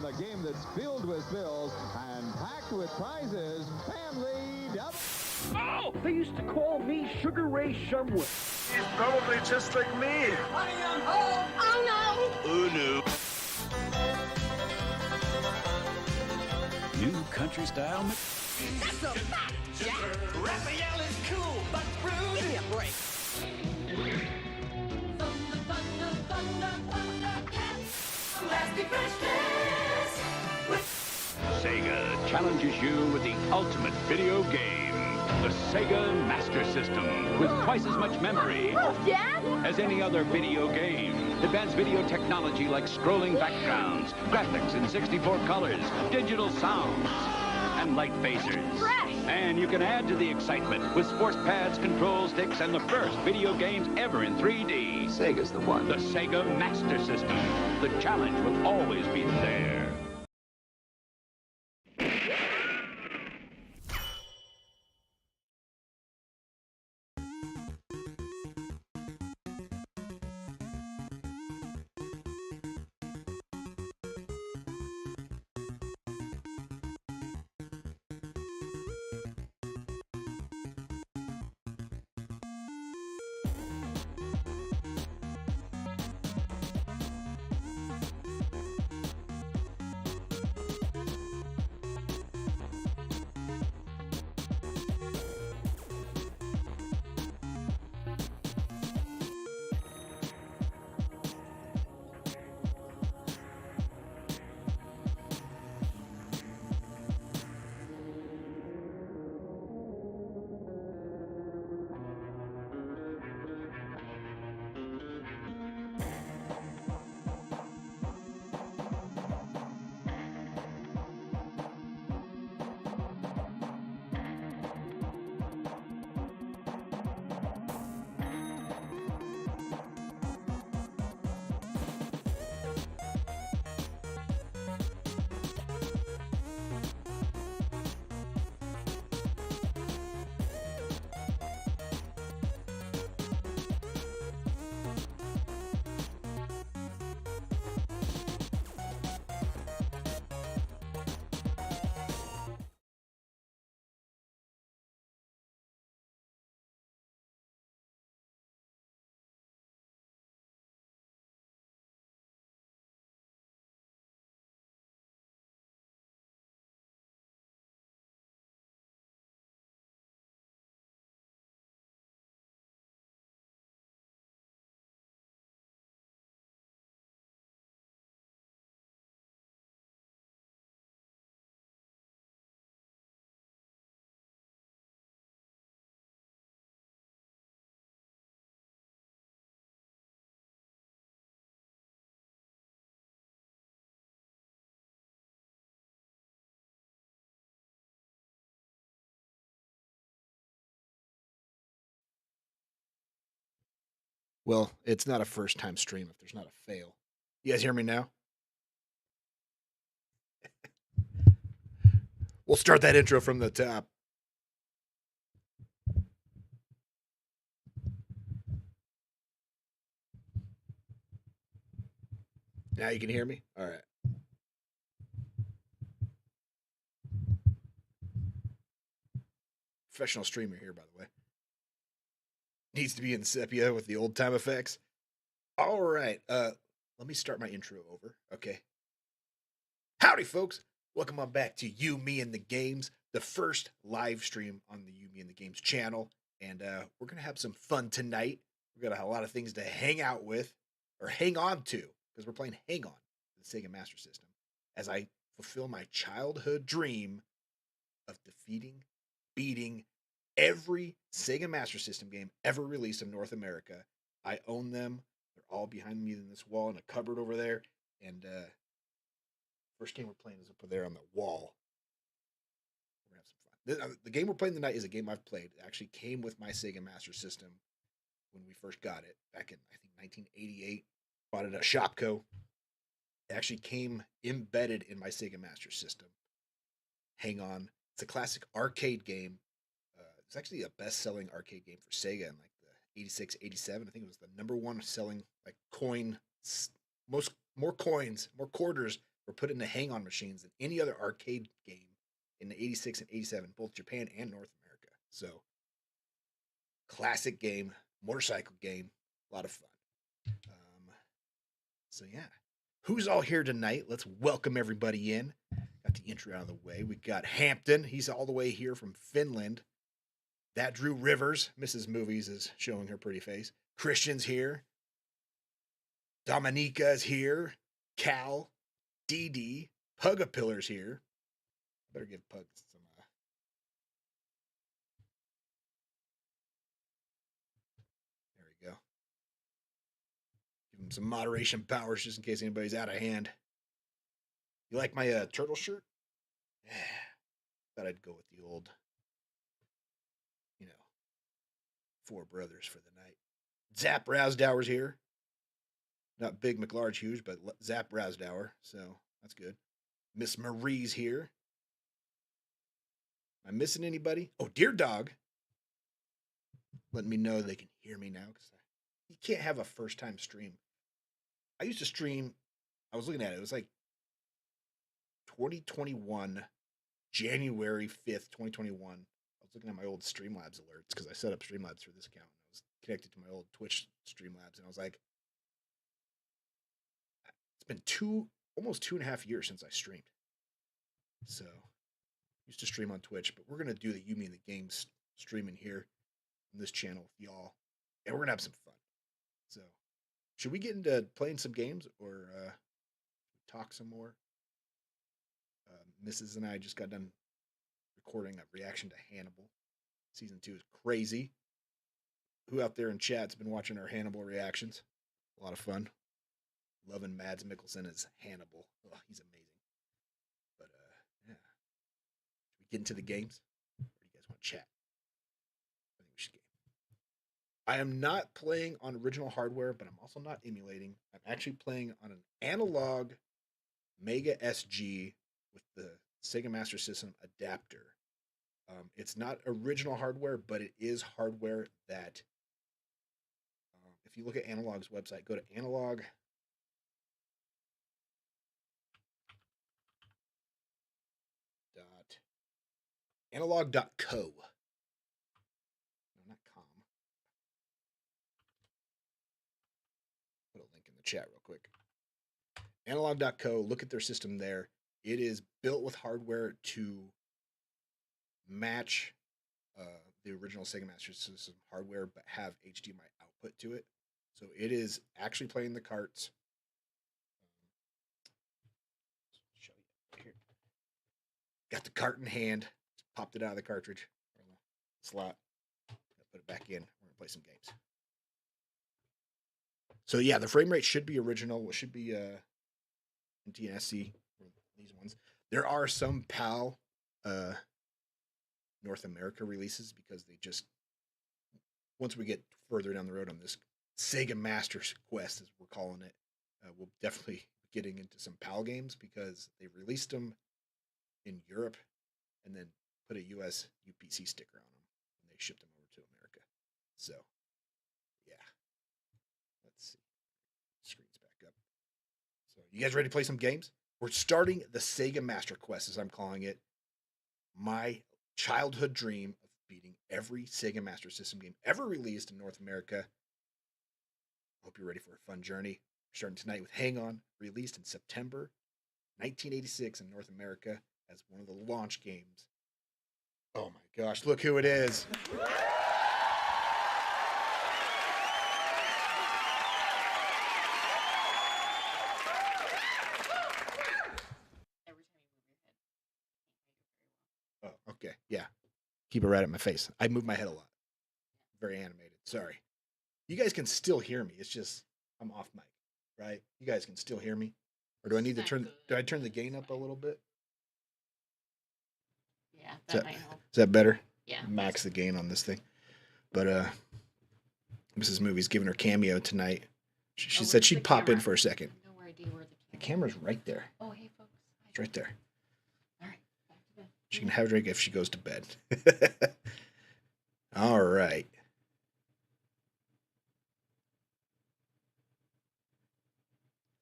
the game that's filled with thrills and packed with prizes, Family Double. Oh, they used to call me Sugar Ray Shumway. He's probably just like me. Honey, I'm home. Oh, no. Oh, no. New country style. That's a fact, Jack. Raphael is cool, but rude. Give me a break. Sega challenges you with the ultimate video game, the Sega Master System, with twice as much memory Dad? as any other video game. Advanced video technology like scrolling backgrounds, graphics in 64 colors, digital sounds, and light phasers. Fresh! And you can add to the excitement with sports pads, control sticks, and the first video games ever in 3D. Sega's the one. The Sega Master System. The challenge will always be there. Well, it's not a first time stream if there's not a fail. You guys hear me now? We'll start that intro from the top. Now you can hear me? All right. Professional streamer here, by the way. Needs to be in sepia with the old time effects. All right. Let me start my intro over. Okay. Howdy, folks. Welcome on back to You, Me, and the Games, the first live stream on the You, Me, and the Games channel. And we're going to have some fun tonight. We're going to have a lot of things to hang out with or hang on to because we're playing Hang On, the Sega Master System, as I fulfill my childhood dream of beating every Sega Master System game ever released in North America. I own them. They're all behind me in this wall in a cupboard over there. And first game we're playing is up there on the wall. We're gonna have some fun. The game we're playing tonight is a game I've played. It actually came with my Sega Master System when we first got it back in, I think, 1988. Bought it at Shopco. It actually came embedded in my Sega Master System. Hang On. It's a classic arcade game. It's actually a best-selling arcade game for Sega in like the 86, 87. I think it was the number one selling like coin, more quarters were put into hang-on machines than any other arcade game in the 86 and 87, both Japan and North America. So, classic game, motorcycle game, a lot of fun. So yeah, who's all here tonight? Let's welcome everybody in. Got the intro out of the way. We got Hampton. He's all the way here from Finland. That Drew Rivers, Mrs. Movies, is showing her pretty face. Christian's here. Dominica's here. Cal, Dee Dee, Pugapillar's here. Better give Pug some. There we go. Give him some moderation powers just in case anybody's out of hand. You like my turtle shirt? Yeah. Thought I'd go with the old, four brothers for the night. Zap Rasdauer's here. Not Big McLarge Hughes, but Zap Rasdauer. So that's good. Miss Marie's here. Am I missing anybody? Oh, Dear Dog. Letting me know they can hear me now. Because you can't have a first-time stream. I used to stream. I was looking at it. It was like 2021, January 5th, 2021. I was looking at my old Streamlabs alerts because I set up Streamlabs for this account. I was connected to my old Twitch Streamlabs, and I was like, it's been almost 2.5 years since I streamed. So, used to stream on Twitch, but we're going to do the You Mean the Games streaming here on this channel with y'all, and we're going to have some fun. So, should we get into playing some games or talk some more? Mrs. and I just got done recording a reaction to Hannibal. Season 2 is crazy. Who out there in chat's been watching our Hannibal reactions? A lot of fun. Loving Mads Mikkelsen as Hannibal. Oh, he's amazing. But, yeah. Should we get into the games? Or do you guys want to chat? I think we should game. I am not playing on original hardware, but I'm also not emulating. I'm actually playing on an analog Mega SG with the Sega Master System adapter. It's not original hardware, but it is hardware that, if you look at Analog's website, go to analog.co. No, not com. Put a link in the chat real quick. Analog.co, look at their system there. It is built with hardware to match the original Sega Master System hardware, but have HDMI output to it. So it is actually playing the carts. Show you here. Got the cart in hand. Just popped it out of the cartridge slot. Put it back in. We're gonna play some games. So yeah, the frame rate should be original. It should be NTSC for these ones. There are some PAL North America releases because they just, once we get further down the road on this Sega Master Quest, as we're calling it, we'll definitely be getting into some PAL games because they released them in Europe and then put a US UPC sticker on them and they shipped them over to America. So, yeah. Let's see. Screen's back up. So, you guys ready to play some games? We're starting the Sega Master Quest, as I'm calling it. My childhood dream of beating every Sega Master System game ever released in North America. Hope you're ready for a fun journey. We're starting tonight with Hang On, released in September 1986 in North America as one of the launch games. Oh my gosh, look who it is. Oh, okay. Yeah. Keep it right at my face. I move my head a lot. Very animated. Sorry. You guys can still hear me. It's just I'm off mic, right? You guys can still hear me? Or do I need to turn the gain up a little bit? Yeah, that might help. Is that better? Yeah. Max the gain on this thing. But Mrs. Movie's giving her cameo tonight. She said she'd pop in for a second. I have no idea where The camera's right there. Oh, hey folks. It's right there. All right, back to bed. She can have a drink if she goes to bed. All right.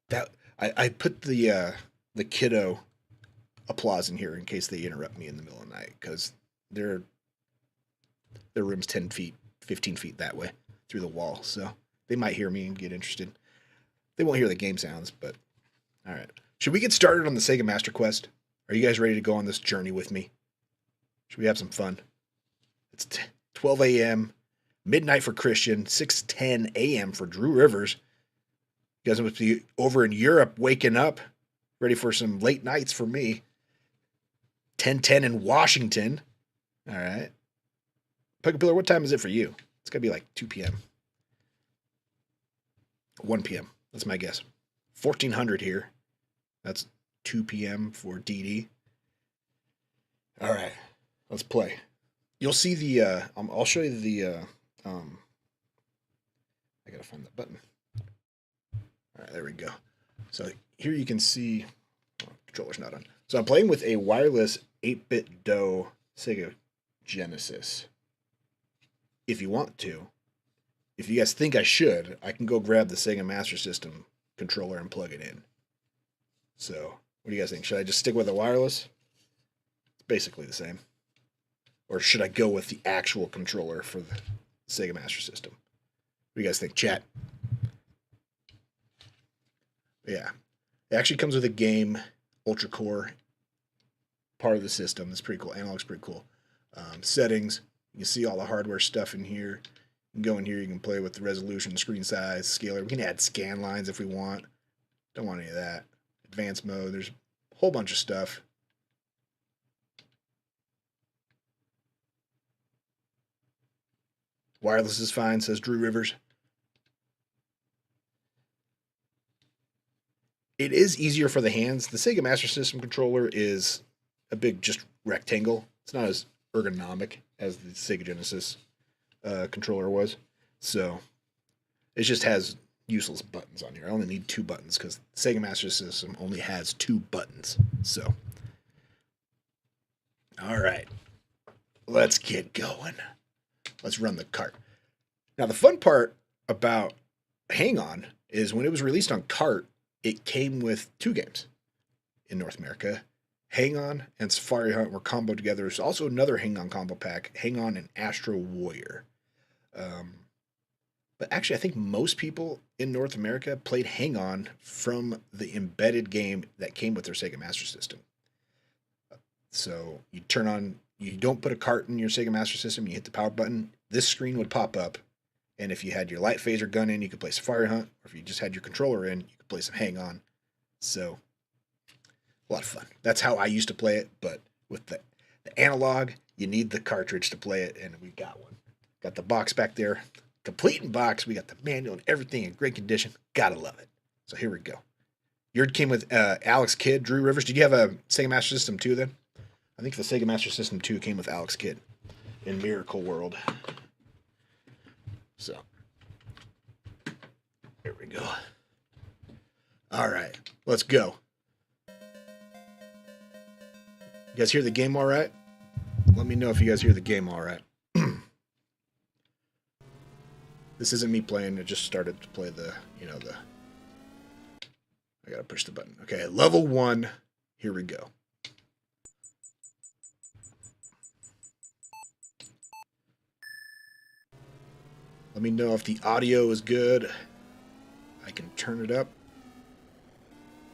That I put the the kiddo applause in here in case they interrupt me in the middle of the night, because their room's 10 feet, 15 feet that way through the wall, so they might hear me and get interested. They won't hear the game sounds, but all right. Should we get started on the Sega Master Quest? Are you guys ready to go on this journey with me? Should we have some fun? It's 12 a.m., midnight for Christian, 6:10 a.m. for Drew Rivers. You guys must be over in Europe waking up, ready for some late nights for me. 10:10 in Washington. All right. Pillar, what time is it for you? It's got to be like 2 p.m. 1 p.m. That's my guess. 1400 here. That's 2 p.m. for DD. All right. Let's play. You'll see the, I'll show you the, I got to find the button. All right, there we go. So here you can see, controller's not on. So I'm playing with a wireless 8-bit DOE Sega Genesis. If you want to, if you guys think I should, I can go grab the Sega Master System controller and plug it in. So what do you guys think? Should I just stick with the wireless? It's basically the same. Or should I go with the actual controller for the Sega Master System? What do you guys think, chat? Yeah. It actually comes with a game, Ultra Core, part of the system. It's pretty cool. Analog's pretty cool. Settings. You can see all the hardware stuff in here. You can go in here. You can play with the resolution, screen size, scaler. We can add scan lines if we want. Don't want any of that. Advanced mode. There's a whole bunch of stuff. Wireless is fine, says Drew Rivers. It is easier for the hands. The Sega Master System controller is a big just rectangle. It's not as ergonomic as the Sega Genesis controller was. So it just has useless buttons on here. I only need 2 buttons because the Sega Master System only has 2 buttons. So, all right, let's get going. Let's run the cart. Now, the fun part about Hang On is when it was released on cart, it came with 2 games in North America. Hang On and Safari Hunt were comboed together. There's also another Hang On combo pack, Hang On and Astro Warrior. But actually, I think most people in North America played Hang On from the embedded game that came with their Sega Master System. So you turn on, you don't put a cart in your Sega Master System, you hit the power button, this screen would pop up, and if you had your light phaser gun in, you could play Safari Hunt, or if you just had your controller in, you could play some Hang On. So, a lot of fun. That's how I used to play it, but with the analog, you need the cartridge to play it, and we got one. Got the box back there, complete in box, we got the manual and everything in great condition. Gotta love it. So here we go. Yours came with Alex Kidd, Drew Rivers. Did you have a Sega Master System 2 then? I think the Sega Master System 2 came with Alex Kidd in Miracle World. So, here we go. All right, let's go. You guys hear the game all right? Let me know if you guys hear the game all right. This isn't me playing. It just started to play the, I gotta push the button. Okay, level 1. Here we go. Let me know if the audio is good. I can turn it up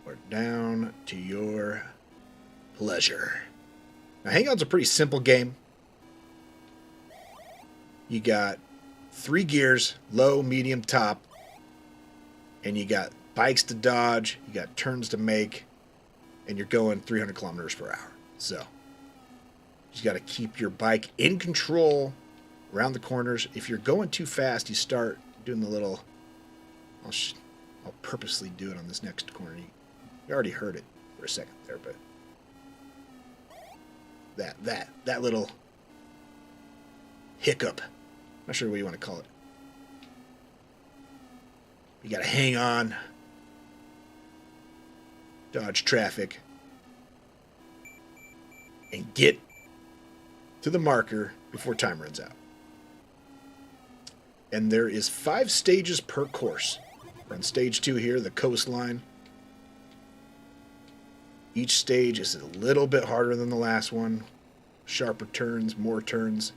or down to your pleasure. Now, Hang On's a pretty simple game. You got 3 gears, low, medium, top, and you got bikes to dodge, you got turns to make, and you're going 300 kilometers per hour. So, you just got to keep your bike in control around the corners. If you're going too fast, you start doing the little, I'll purposely do it on this next corner. You already heard it for a second there, but that little hiccup, not sure what you want to call it. You got to hang on, dodge traffic, and get to the marker before time runs out. And there is 5 stages per course. We're on stage 2 here, the coastline. Each stage is a little bit harder than the last one. Sharper turns, more turns.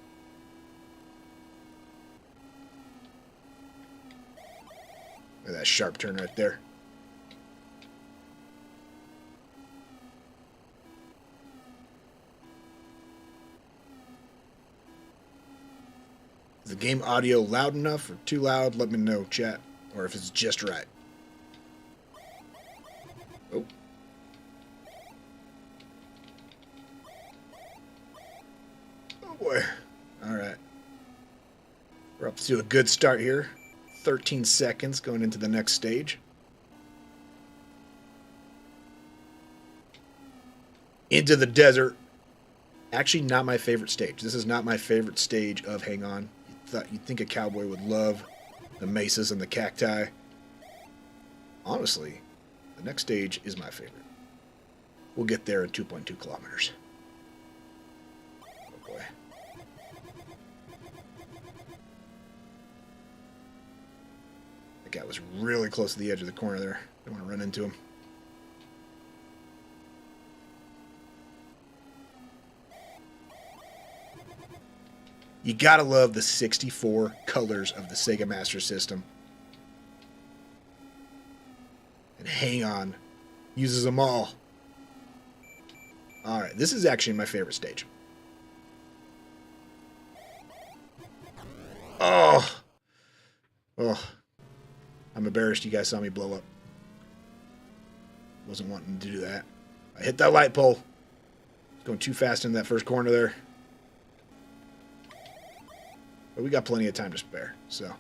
Look at that sharp turn right there. Is the game audio loud enough or too loud? Let me know, chat. Or if it's just right. Oh. Oh boy. Alright. We're up to a good start here. 13 seconds going into the next stage. Into the desert. Actually, not my favorite stage. This is not my favorite stage of Hang On. You'd think a cowboy would love the mesas and the cacti. Honestly, the next stage is my favorite. We'll get there in 2.2 kilometers. Oh boy. That guy was really close to the edge of the corner there. Don't want to run into him. You gotta love the 64 colors of the Sega Master System. And Hang On uses them all. Alright, this is actually my favorite stage. Oh! Oh. I'm embarrassed you guys saw me blow up. Wasn't wanting to do that. I hit that light pole. Going too fast in that first corner there. But we got plenty of time to spare, so.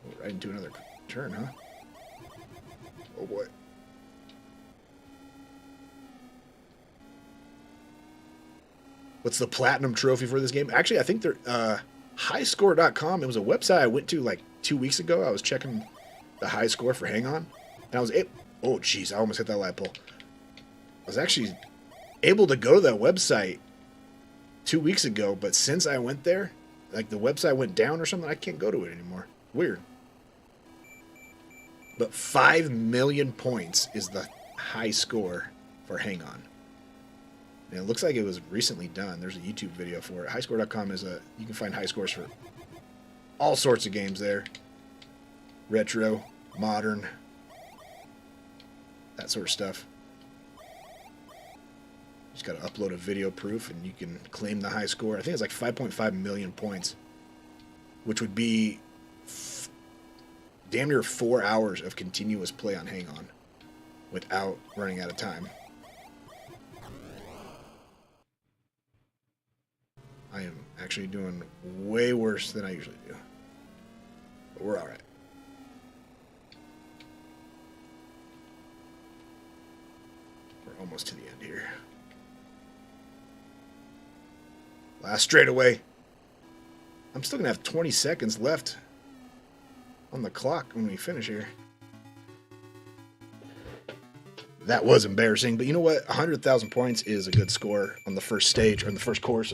Oh, right into another turn, huh? Oh boy. What's the platinum trophy for this game? Actually, I think they're highscore.com. It was a website I went to like 2 weeks ago. I was checking the high score for Hang On. And I was oh jeez, I almost hit that light pole. I was actually able to go to that website 2 weeks ago, but since I went there, like the website went down or something, I can't go to it anymore. Weird. But 5 million points is the high score for Hang On. And it looks like it was recently done. There's a YouTube video for it. Highscore.com is you can find high scores for all sorts of games there. Retro, modern, that sort of stuff. Just got to upload a video proof and you can claim the high score. I think it's like 5.5 million points, which would be damn near 4 hours of continuous play on Hang On without running out of time. I am actually doing way worse than I usually do. But we're alright. We're almost to the end here. Last straightaway. I'm still going to have 20 seconds left on the clock when we finish here. That was embarrassing, but you know what? 100,000 points is a good score on the first stage or in the first course.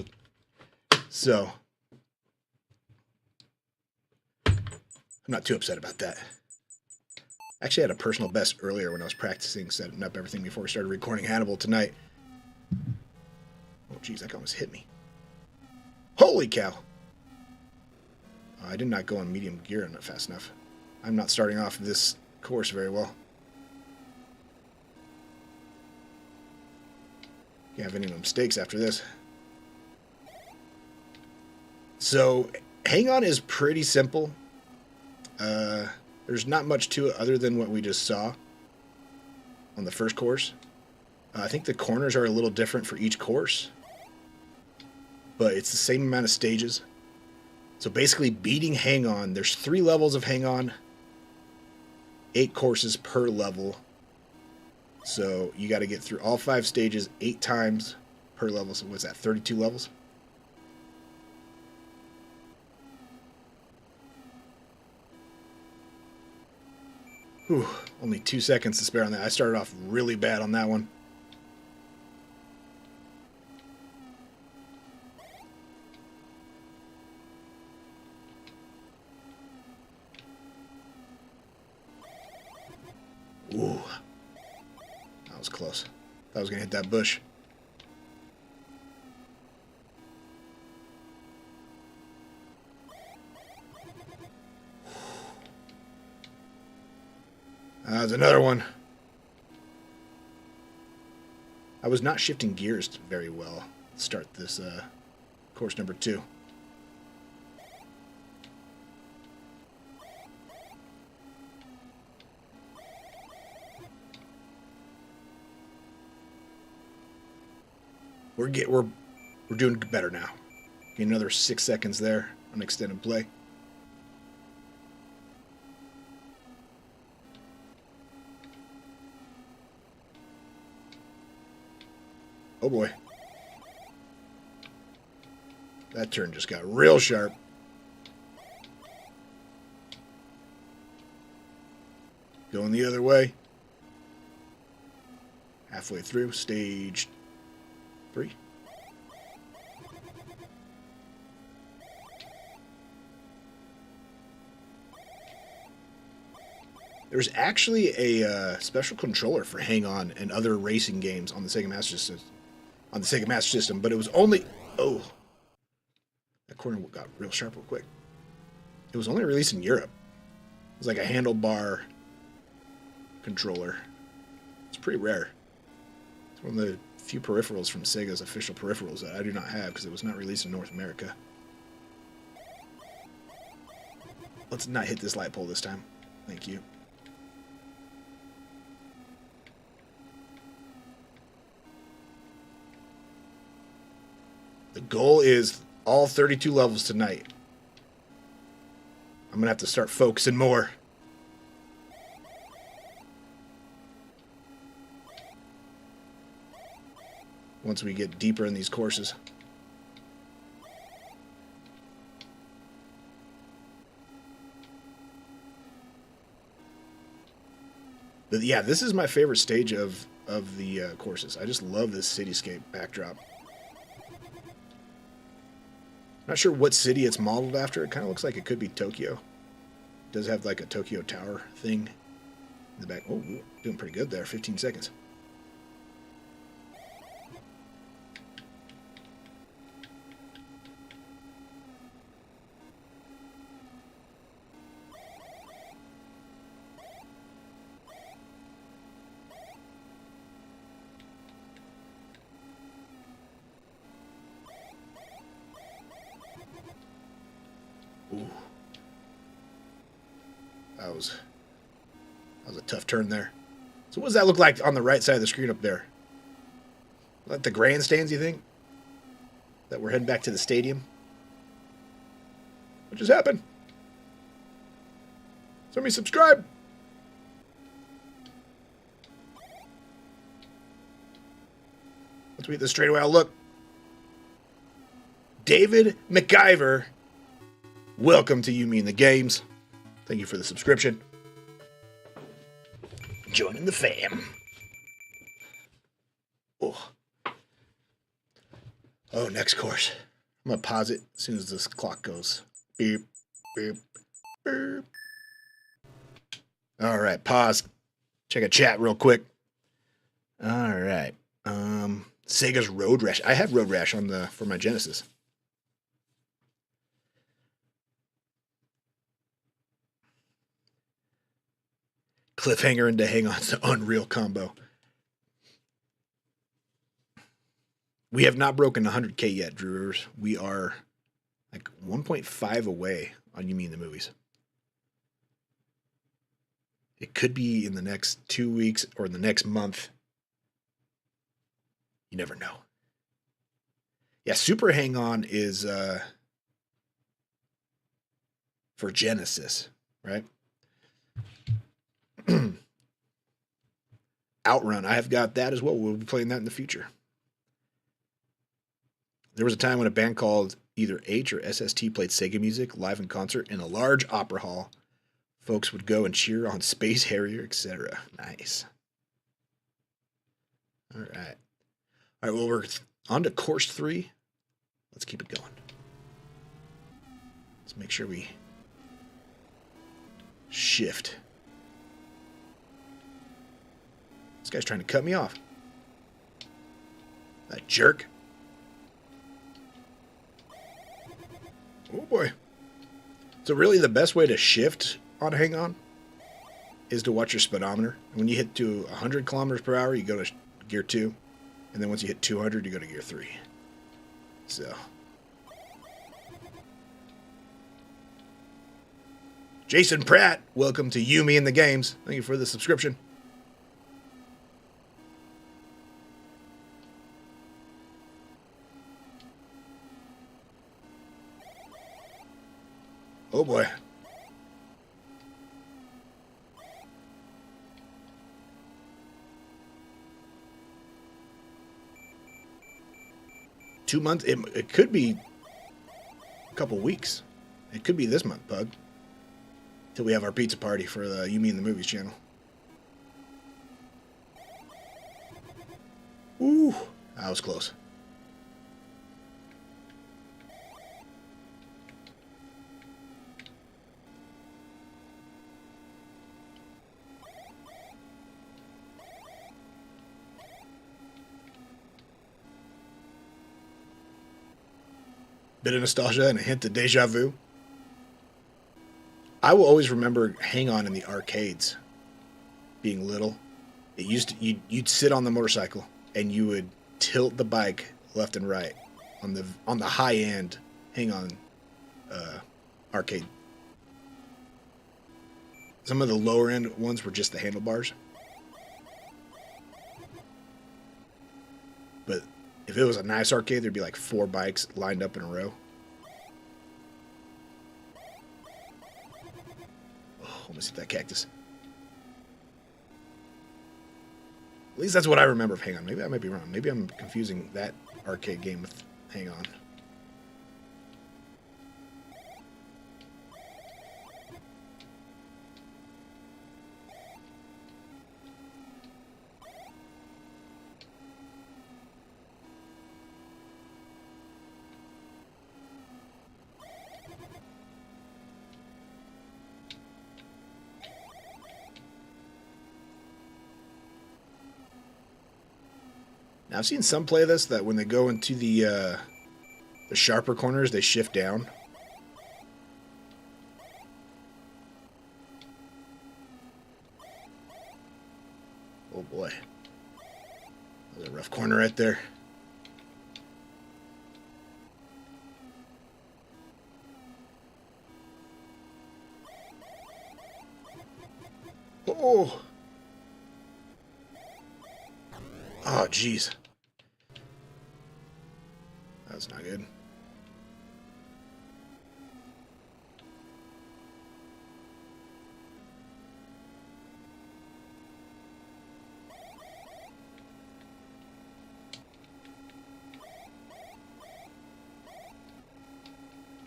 So, I'm not too upset about that. I actually had a personal best earlier when I was practicing setting up everything before we started recording Hannibal tonight. Oh, geez, that almost hit me. Holy cow! I did not go on medium gear enough fast enough. I'm not starting off this course very well. Can't have any mistakes after this. So, Hang On is pretty simple. There's not much to it other than what we just saw on the first course. I think the corners are a little different for each course, but it's the same amount of stages. So basically beating Hang On, there's 3 levels of Hang On, 8 courses per level. So you got to get through all 5 stages 8 times per level. So what's that, 32 levels? Whew, only 2 seconds to spare on that. I started off really bad on that one. That was close. I was going to hit that bush. There's another one. I was not shifting gears very well to start this course number 2. We're doing better now. Get another 6 seconds there on extended play. Oh boy. That turn just got real sharp. Going the other way. Halfway through, stage 3. There's actually a special controller for Hang On and other racing games on the Sega Master System. But it was only... Oh. That corner got real sharp real quick. It was only released in Europe. It was like a handlebar controller. It's pretty rare. It's one of the few peripherals from Sega's official peripherals that I do not have because it was not released in North America. Let's not hit this light pole this time. Thank you. The goal is all 32 levels tonight. I'm going to have to start focusing more. Once we get deeper in these courses. But yeah, this is my favorite stage of the courses. I just love this cityscape backdrop. Not sure what city it's modeled after. It kind of looks like it could be Tokyo. It does have like a Tokyo Tower thing in the back. Oh, doing pretty good there. 15 seconds. Ooh. That was a tough turn there. So what does that look like on the right side of the screen up there? Like the grandstands, you think? That we're heading back to the stadium? What just happened? Somebody subscribe! Let's beat this straight away. I'll look. David McIver. Welcome to You Mean the Games. Thank you for the subscription. Joining the fam. Oh, next course. I'm going to pause it as soon as this clock goes. Beep, beep, beep. All right, pause. Check a chat real quick. All right. Sega's Road Rash. I have Road Rash for my Genesis. Cliffhanger into Hang On to Unreal combo. We have not broken 100K yet, Drewers. We are like 1.5 away on You Mean the Movies. It could be in the next 2 weeks or the next month. You never know. Yeah, Super Hang On is for Genesis, right? Outrun, I have got that as well. We'll be playing that in the future. There was a time when a band called either H or SST played Sega music live in concert in a large opera hall. Folks would go and cheer on Space Harrier, etc. Nice. All right. All right, well, we're on to course 3. Let's keep it going. Let's make sure we shift. This guy's trying to cut me off. That jerk. Oh boy. So really the best way to shift on Hang On is to watch your speedometer. When you hit to 100 kilometers per hour, you go to gear 2. And then once you hit 200, you go to gear 3. So. Jason Pratt, welcome to You, Me, and the Games. Thank you for the subscription. Oh boy. Two months? It could be a couple weeks. It could be this month, Pug. Till we have our pizza party for the You, Me, and the Movies channel. Ooh, that was close. Bit of nostalgia and a hint of deja vu. I will always remember Hang On in the arcades. Being little, it used to, you'd sit on the motorcycle and you would tilt the bike left and right on the high end Hang On arcade. Some of the lower end ones were just the handlebars. But if it was a nice arcade, there'd be like 4 bikes lined up in a row. Oh, let me see that cactus. At least that's what I remember of Hang On. Maybe I might be wrong. Maybe I'm confusing that arcade game with Hang On. Now, I've seen some play this that when they go into the sharper corners, they shift down. Oh boy. That was a rough corner right there. Oh. Oh, jeez. That's not good.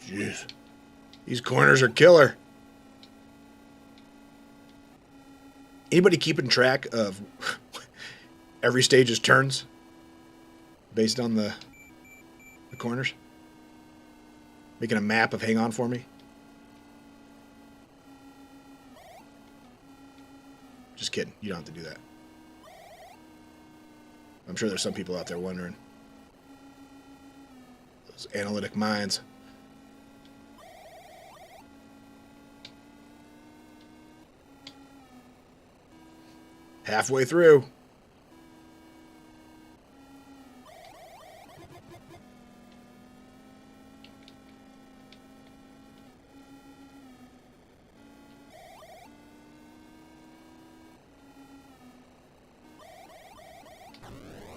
Jeez. These corners are killer. Anybody keeping track of every stage's turns based on the corners? Making a map of Hang On for me? Just kidding. You don't have to do that. I'm sure there's some people out there wondering. Those analytic minds. Halfway through.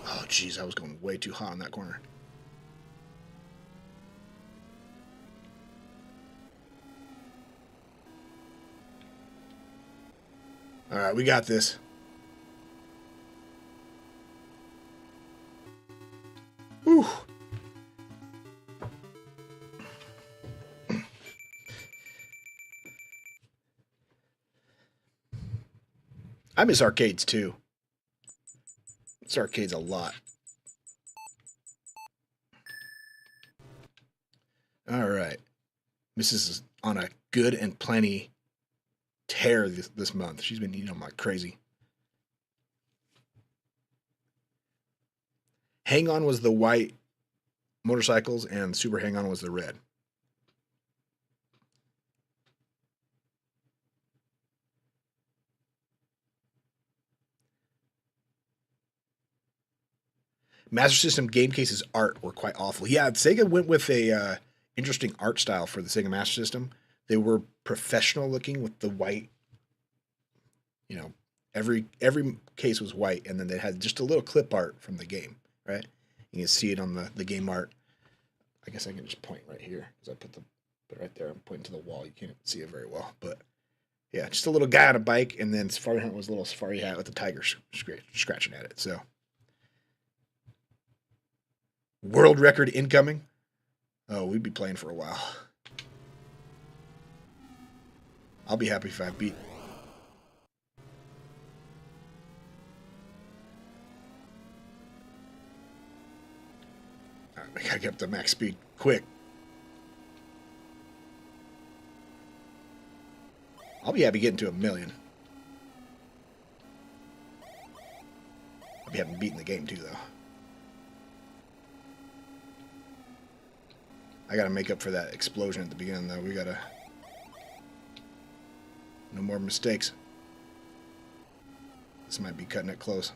Oh, jeez, I was going way too hot on that corner. All right, we got this. Whew. I miss arcades too. Miss arcades a lot. All right. Mrs. is on a good and plenty tear this month. She's been eating them like crazy. Hang On was the white motorcycles, and Super Hang On was the red. Master System game cases art were quite awful. Yeah, Sega went with a interesting art style for the Sega Master System. They were professional looking with the white. You know, every case was white, and then they had just a little clip art from the game. Right, you can see it on the game art. I guess I can just point right here because I put right there. I'm pointing to the wall. You can't see it very well, but yeah, just a little guy on a bike, and then Safari Hunt was a little safari hat with a tiger scratching at it. So, world record incoming. Oh, we'd be playing for a while. I'll be happy if I beat. I gotta get up to max speed quick. I'll be happy getting to 1,000,000. I'll be happy beating the game too, though. I gotta make up for that explosion at the beginning, though. We gotta... No more mistakes. This might be cutting it close.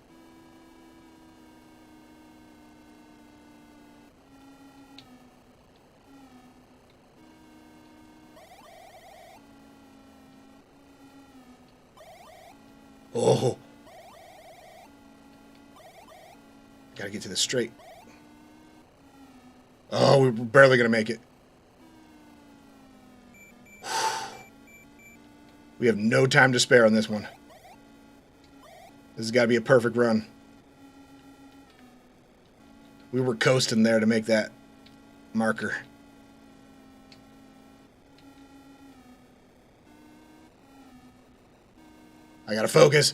Oh. Gotta get to this straight. Oh, we're barely gonna make it. We have no time to spare on this one. This has got to be a perfect run. We were coasting there to make that marker. I gotta focus.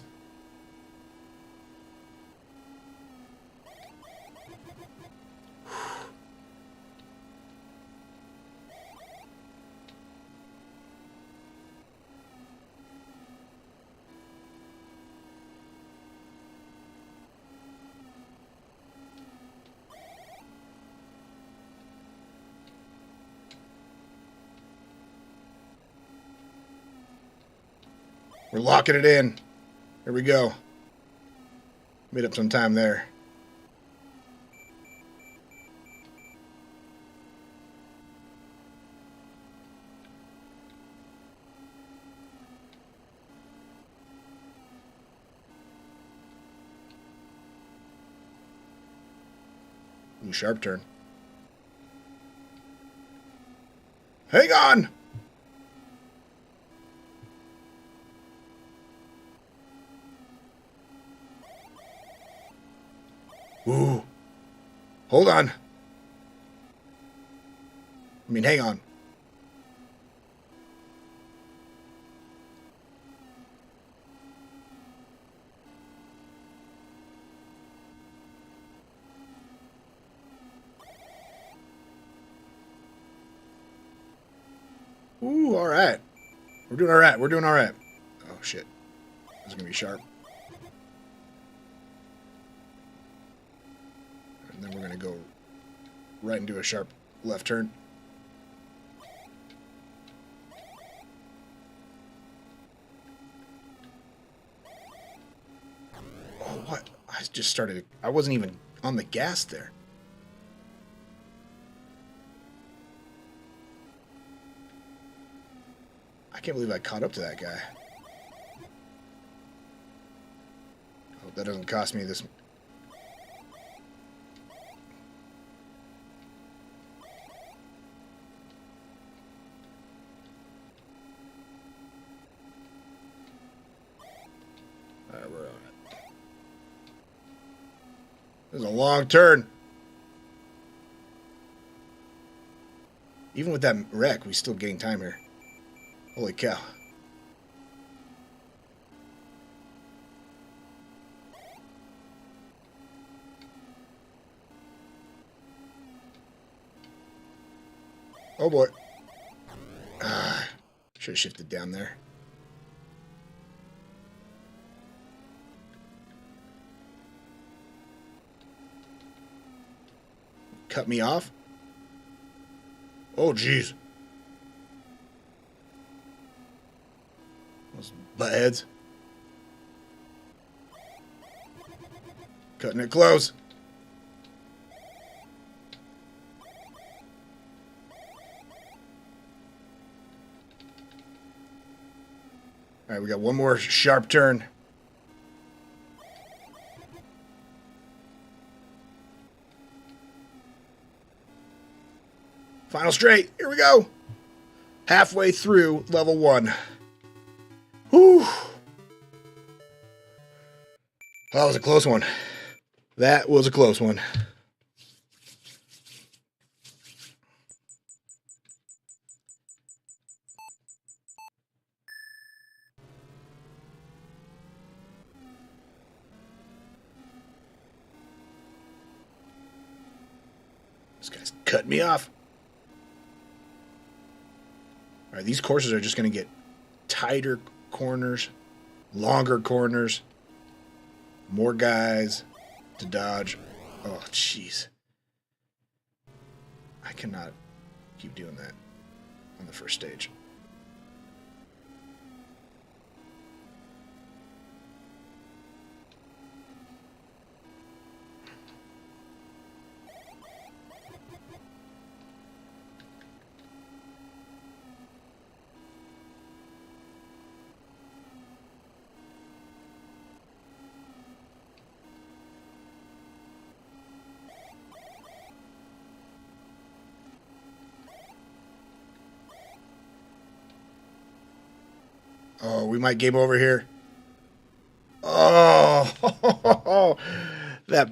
We're locking it in. Here we go. Made up some time there. Ooh, sharp turn. Hang on! Ooh. Hold on. I mean, hang on. Ooh, all right. We're doing all right. We're doing all right. Oh, shit. This is going to be sharp. And then we're going to go right into a sharp left turn. Oh, what? I just started... I wasn't even on the gas there. I can't believe I caught up to that guy. I hope that doesn't cost me this... Alright, we're on it. This is a long turn. Even with that wreck, we still gain time here. Holy cow. Oh boy. Should have shifted down there. cut me off. Oh, jeez. Those butt heads. Cutting it close. All right, we got one more sharp turn. Final straight. Here we go. Halfway through level 1. Whew. That was a close one. That was a close one. This guy's cutting me off. All right, these courses are just going to get tighter corners, longer corners, more guys to dodge. Oh, jeez. I cannot keep doing that on the first stage. Oh, we might game over here. Oh, that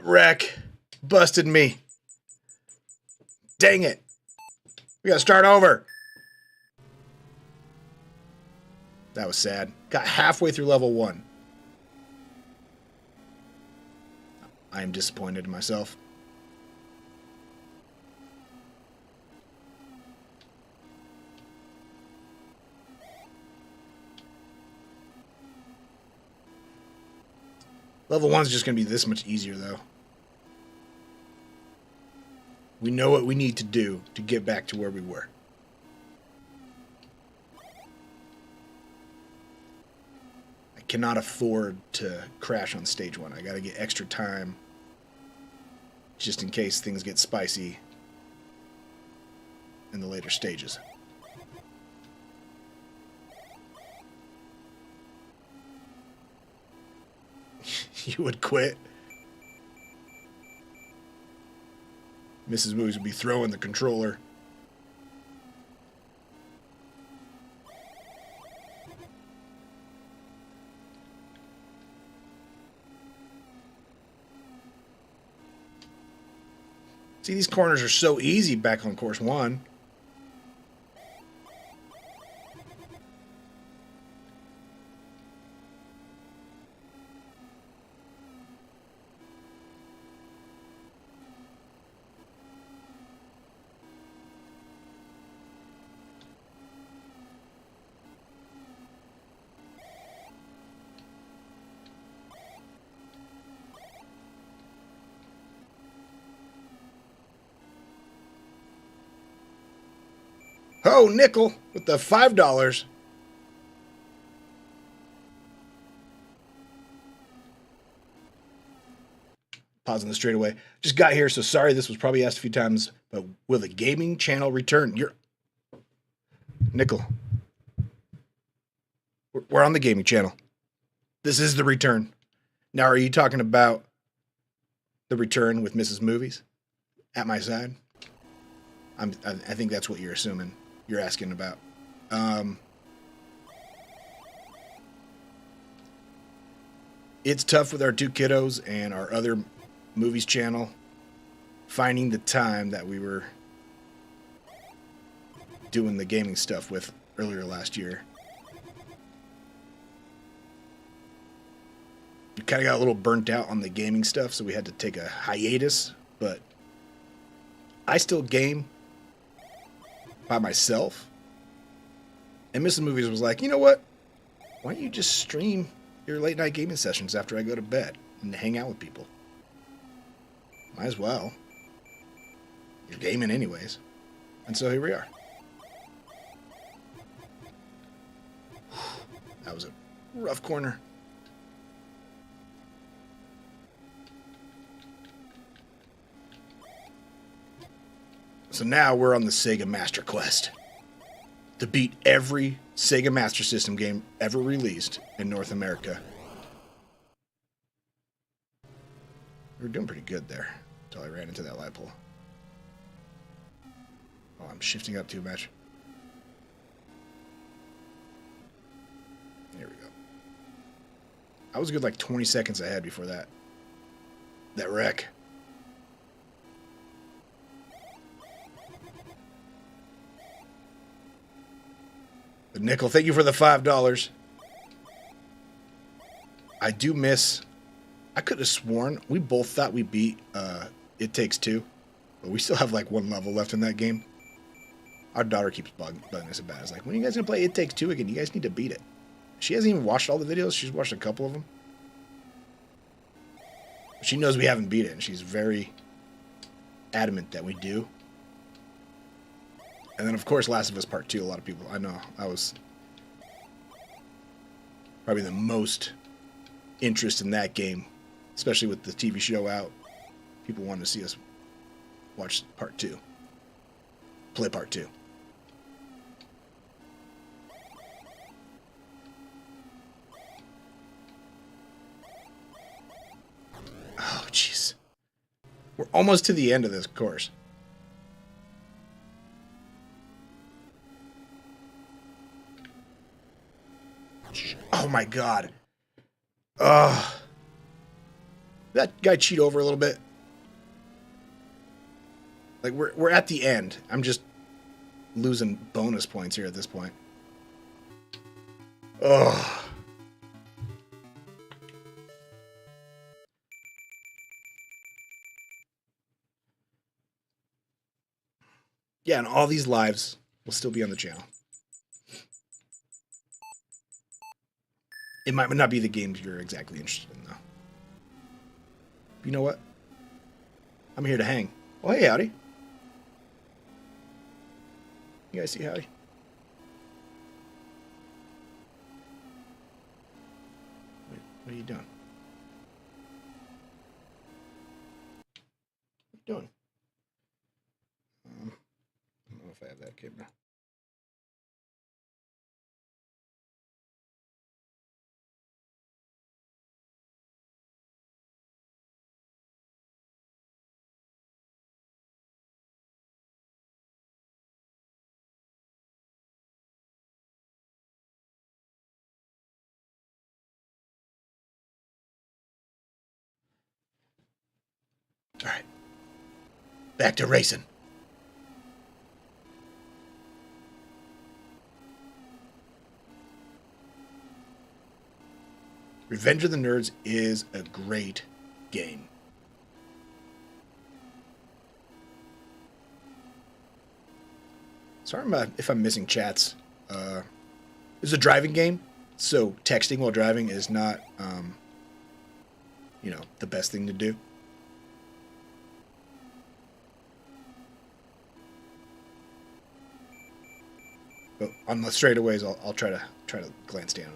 wreck busted me. Dang it. We gotta start over. That was sad. Got halfway through level 1. I am disappointed in myself. Level 1's just going to be this much easier, though. We know what we need to do to get back to where we were. I cannot afford to crash on stage 1. I got to get extra time just in case things get spicy in the later stages. You would quit. Mrs. Moves would be throwing the controller. See, these corners are so easy back on course 1. Oh, nickel with the $5. Pausing the straightaway. Just got here, so sorry this was probably asked a few times, but will the gaming channel return? Nickel. We're on the gaming channel. This is the return. Now, are you talking about the return with Mrs. Movies at my side? I think that's what you're assuming. You're asking about. It's tough with our 2 kiddos and our other movies channel finding the time that we were doing the gaming stuff with earlier last year. We kind of got a little burnt out on the gaming stuff, so we had to take a hiatus, but I still game by myself. And Mrs. Movies was like, you know what? Why don't you just stream your late night gaming sessions after I go to bed and hang out with people? Might as well. You're gaming anyways. And so here we are. That was a rough corner. So now we're on the Sega Master Quest to beat every Sega Master System game ever released in North America. We were doing pretty good there until I ran into that light pole. Oh, I'm shifting up too much. There we go. I was good like 20 seconds ahead before that wreck. The nickel, thank you for the $5. I do miss. I could have sworn we both thought we beat It Takes Two, but we still have like one level left in that game. Our daughter keeps bugging us about it. It's like, when are you guys gonna play It Takes Two again? You guys need to beat it. She hasn't even watched all the videos. She's watched a couple of them. She knows we haven't beat it, and she's very adamant that we do. And then, of course, Last of Us Part 2. A lot of people, I know, I was probably the most interest in that game, especially with the TV show out. People wanted to see us watch Part 2. Play Part 2. Oh, jeez. We're almost to the end of this course. Oh my god. That guy cheat over a little bit. Like we're at the end. I'm just losing bonus points here at this point. Ugh. Yeah, and all these lives will still be on the channel. It might not be the games you're exactly interested in, though. But you know what? I'm here to hang. Oh, hey, Howdy. You guys see Howdy? What are you doing? What are you doing? I don't know if I have that camera. All right. Back to racing. Revenge of the Nerds is a great game. Sorry if I'm missing chats. It's a driving game, so texting while driving is not, the best thing to do. But on the straightaways, I'll try to glance down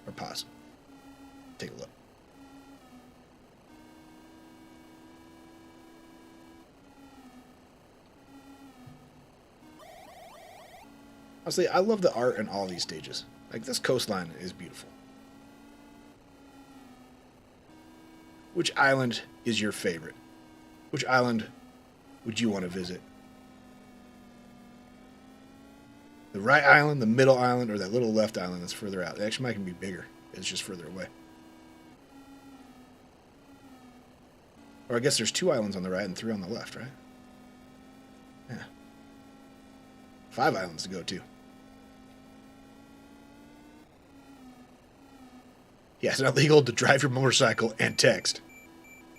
or pause. Take a look. Honestly, I love the art in all these stages. Like, this coastline is beautiful. Which island is your favorite? Which island would you want to visit? The right island, the middle island, or that little left island that's further out? It actually might even be bigger. It's just further away. Or I guess there's 2 islands on the right and 3 on the left, right? Yeah. 5 islands to go to. Yeah, it's not legal to drive your motorcycle and text.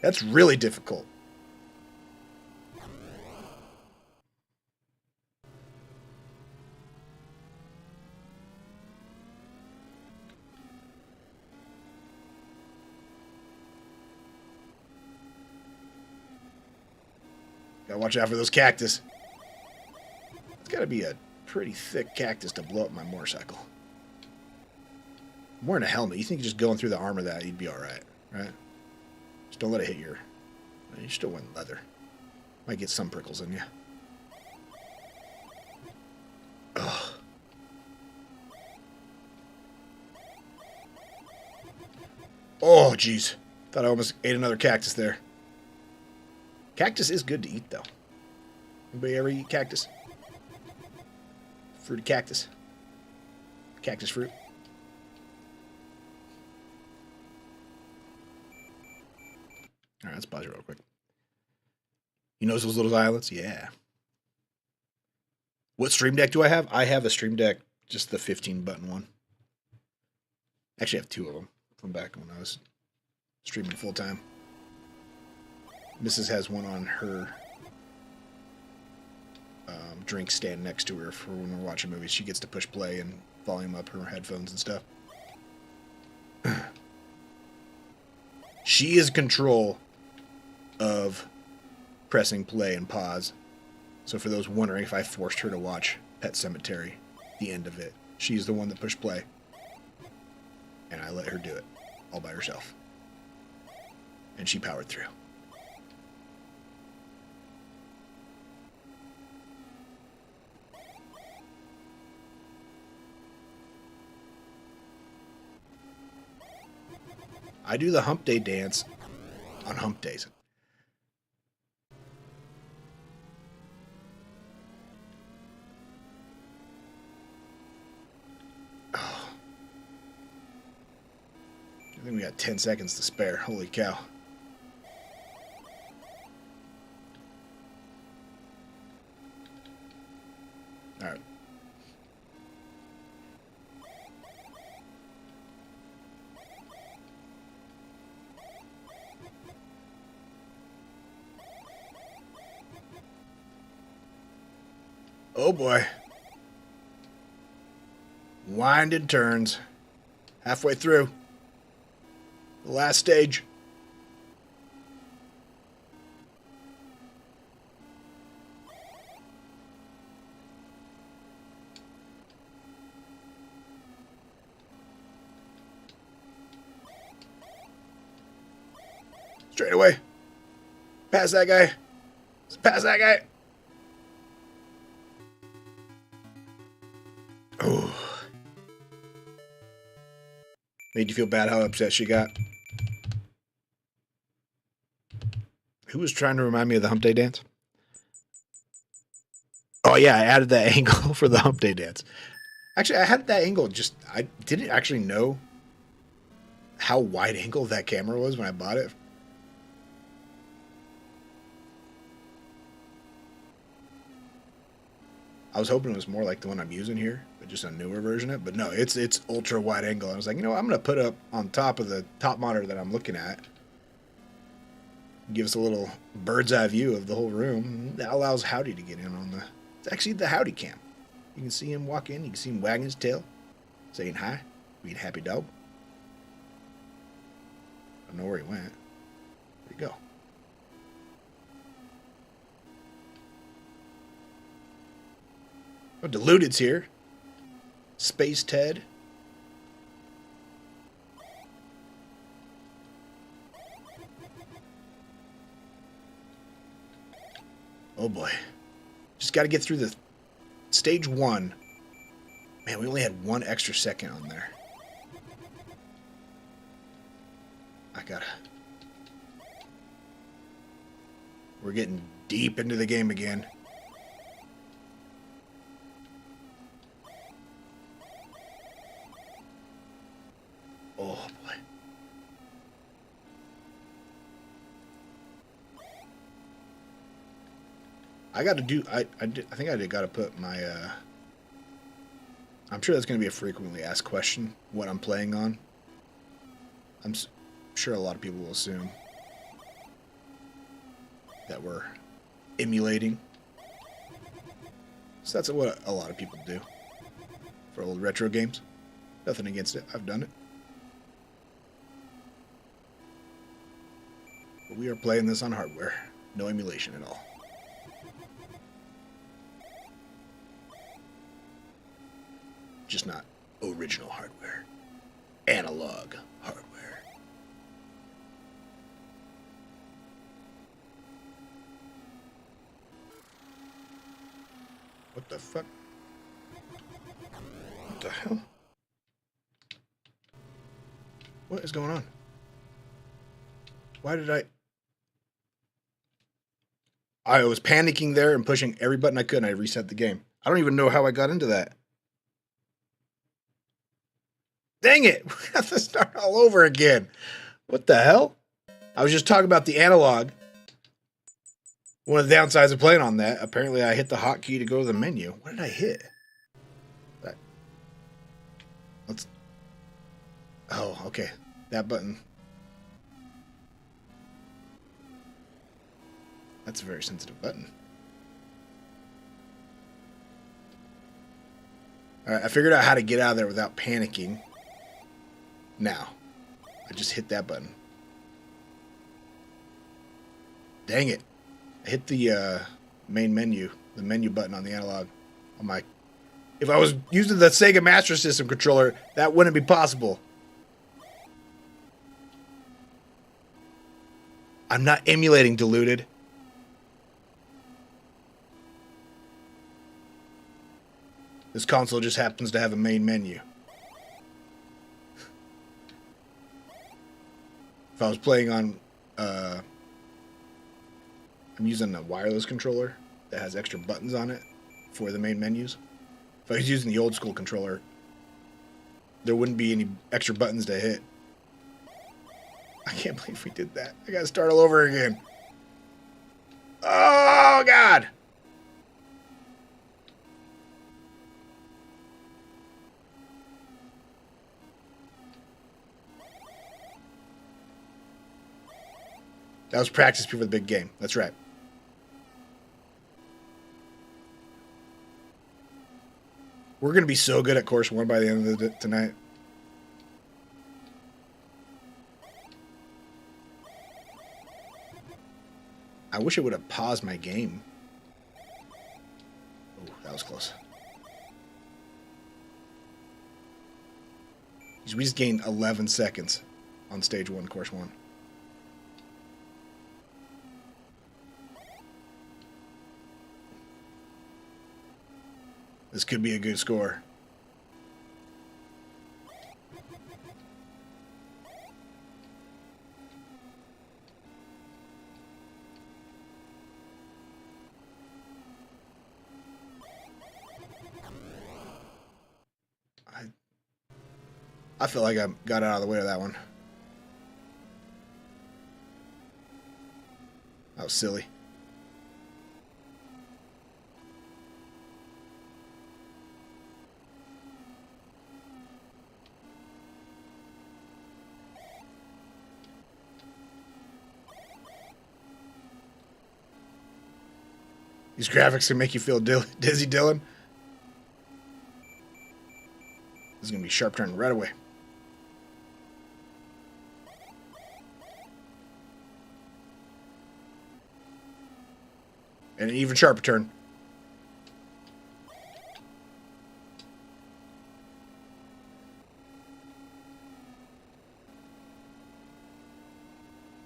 That's really difficult. Gotta watch out for those cactus. It's gotta be a pretty thick cactus to blow up my motorcycle. I'm wearing a helmet. You think just going through the armor of that, you'd be alright, right? Just don't let it hit your... You're still wearing leather. Might get some prickles in you. Ugh. Oh, jeez. Thought I almost ate another cactus there. Cactus is good to eat, though. Anybody ever eat cactus? Fruity cactus. Cactus fruit. Alright, let's pause it real quick. You notice those little islands? Yeah. What Stream Deck do I have? I have a Stream Deck, just the 15-button one. Actually, I have two of them from back when I was streaming full-time. Mrs. has one on her drink stand next to her for when we're watching movies. She gets to push play and volume up her headphones and stuff. She is in control of pressing play and pause. So for those wondering if I forced her to watch Pet Sematary, the end of it, she's the one that pushed play. And I let her do it all by herself. And she powered through. I do the hump day dance on hump days. Oh. I think we got 10 seconds to spare. Holy cow. All right. Oh boy. Winding turns. Halfway through. The last stage. Straight away. Pass that guy. Pass that guy. Oh. Made you feel bad how upset she got. Who was trying to remind me of the hump day dance? Oh yeah, I added that angle for the hump day dance. Actually, I had that angle just... I didn't actually know how wide angle that camera was when I bought it. I was hoping it was more like the one I'm using here, but just a newer version of it. But no, it's ultra wide angle. I was like, you know what? I'm going to put up on top of the top monitor that I'm looking at. Give us a little bird's eye view of the whole room. That allows Howdy to get in on the... It's actually the Howdy cam. You can see him walk in. You can see him wagging his tail, saying hi, being a happy dog. I don't know where he went. Where'd he go? Oh, Diluted's here. Space Ted. Oh boy. Just got to get through the stage 1. Man, we only had 1 extra second on there. I gotta... We're getting deep into the game again. Oh boy. I got to do... I think I got to put my... I'm sure that's going to be a frequently asked question, what I'm playing on. I'm sure a lot of people will assume that we're emulating. So that's what a lot of people do for old retro games. Nothing against it. I've done it. But we are playing this on hardware. No emulation at all. just not original hardware. Analog hardware. What the fuck? What the hell? What is going on? Why did I was panicking there and pushing every button I could, and I reset the game. I don't even know how I got into that. Dang it! We have to start all over again. What the hell? I was just talking about the analog. One of the downsides of playing on that, apparently I hit the hotkey to go to the menu. What did I hit? Oh, okay. That button. That's a very sensitive button. Alright, I figured out how to get out of there without panicking. Now, I just hit that button. Dang it. I hit the main menu, the menu button on the analog. On my, if I was using the Sega Master System controller, that wouldn't be possible. I'm not emulating, deluded. This console just happens to have a main menu. If I was playing on, I'm using a wireless controller that has extra buttons on it for the main menus. If I was using the old school controller, there wouldn't be any extra buttons to hit. I can't believe we did that. I gotta start all over again. Oh, God! That was practice before the big game. That's right. We're going to be so good at course 1 by the end of tonight. I wish it would have paused my game. Oh, that was close. We just gained 11 seconds on stage 1, course 1. This could be a good score. I feel like I got out of the way of that one. That was silly. These graphics can make you feel dizzy, Dylan. This is going to be a sharp turn right away. And an even sharper turn.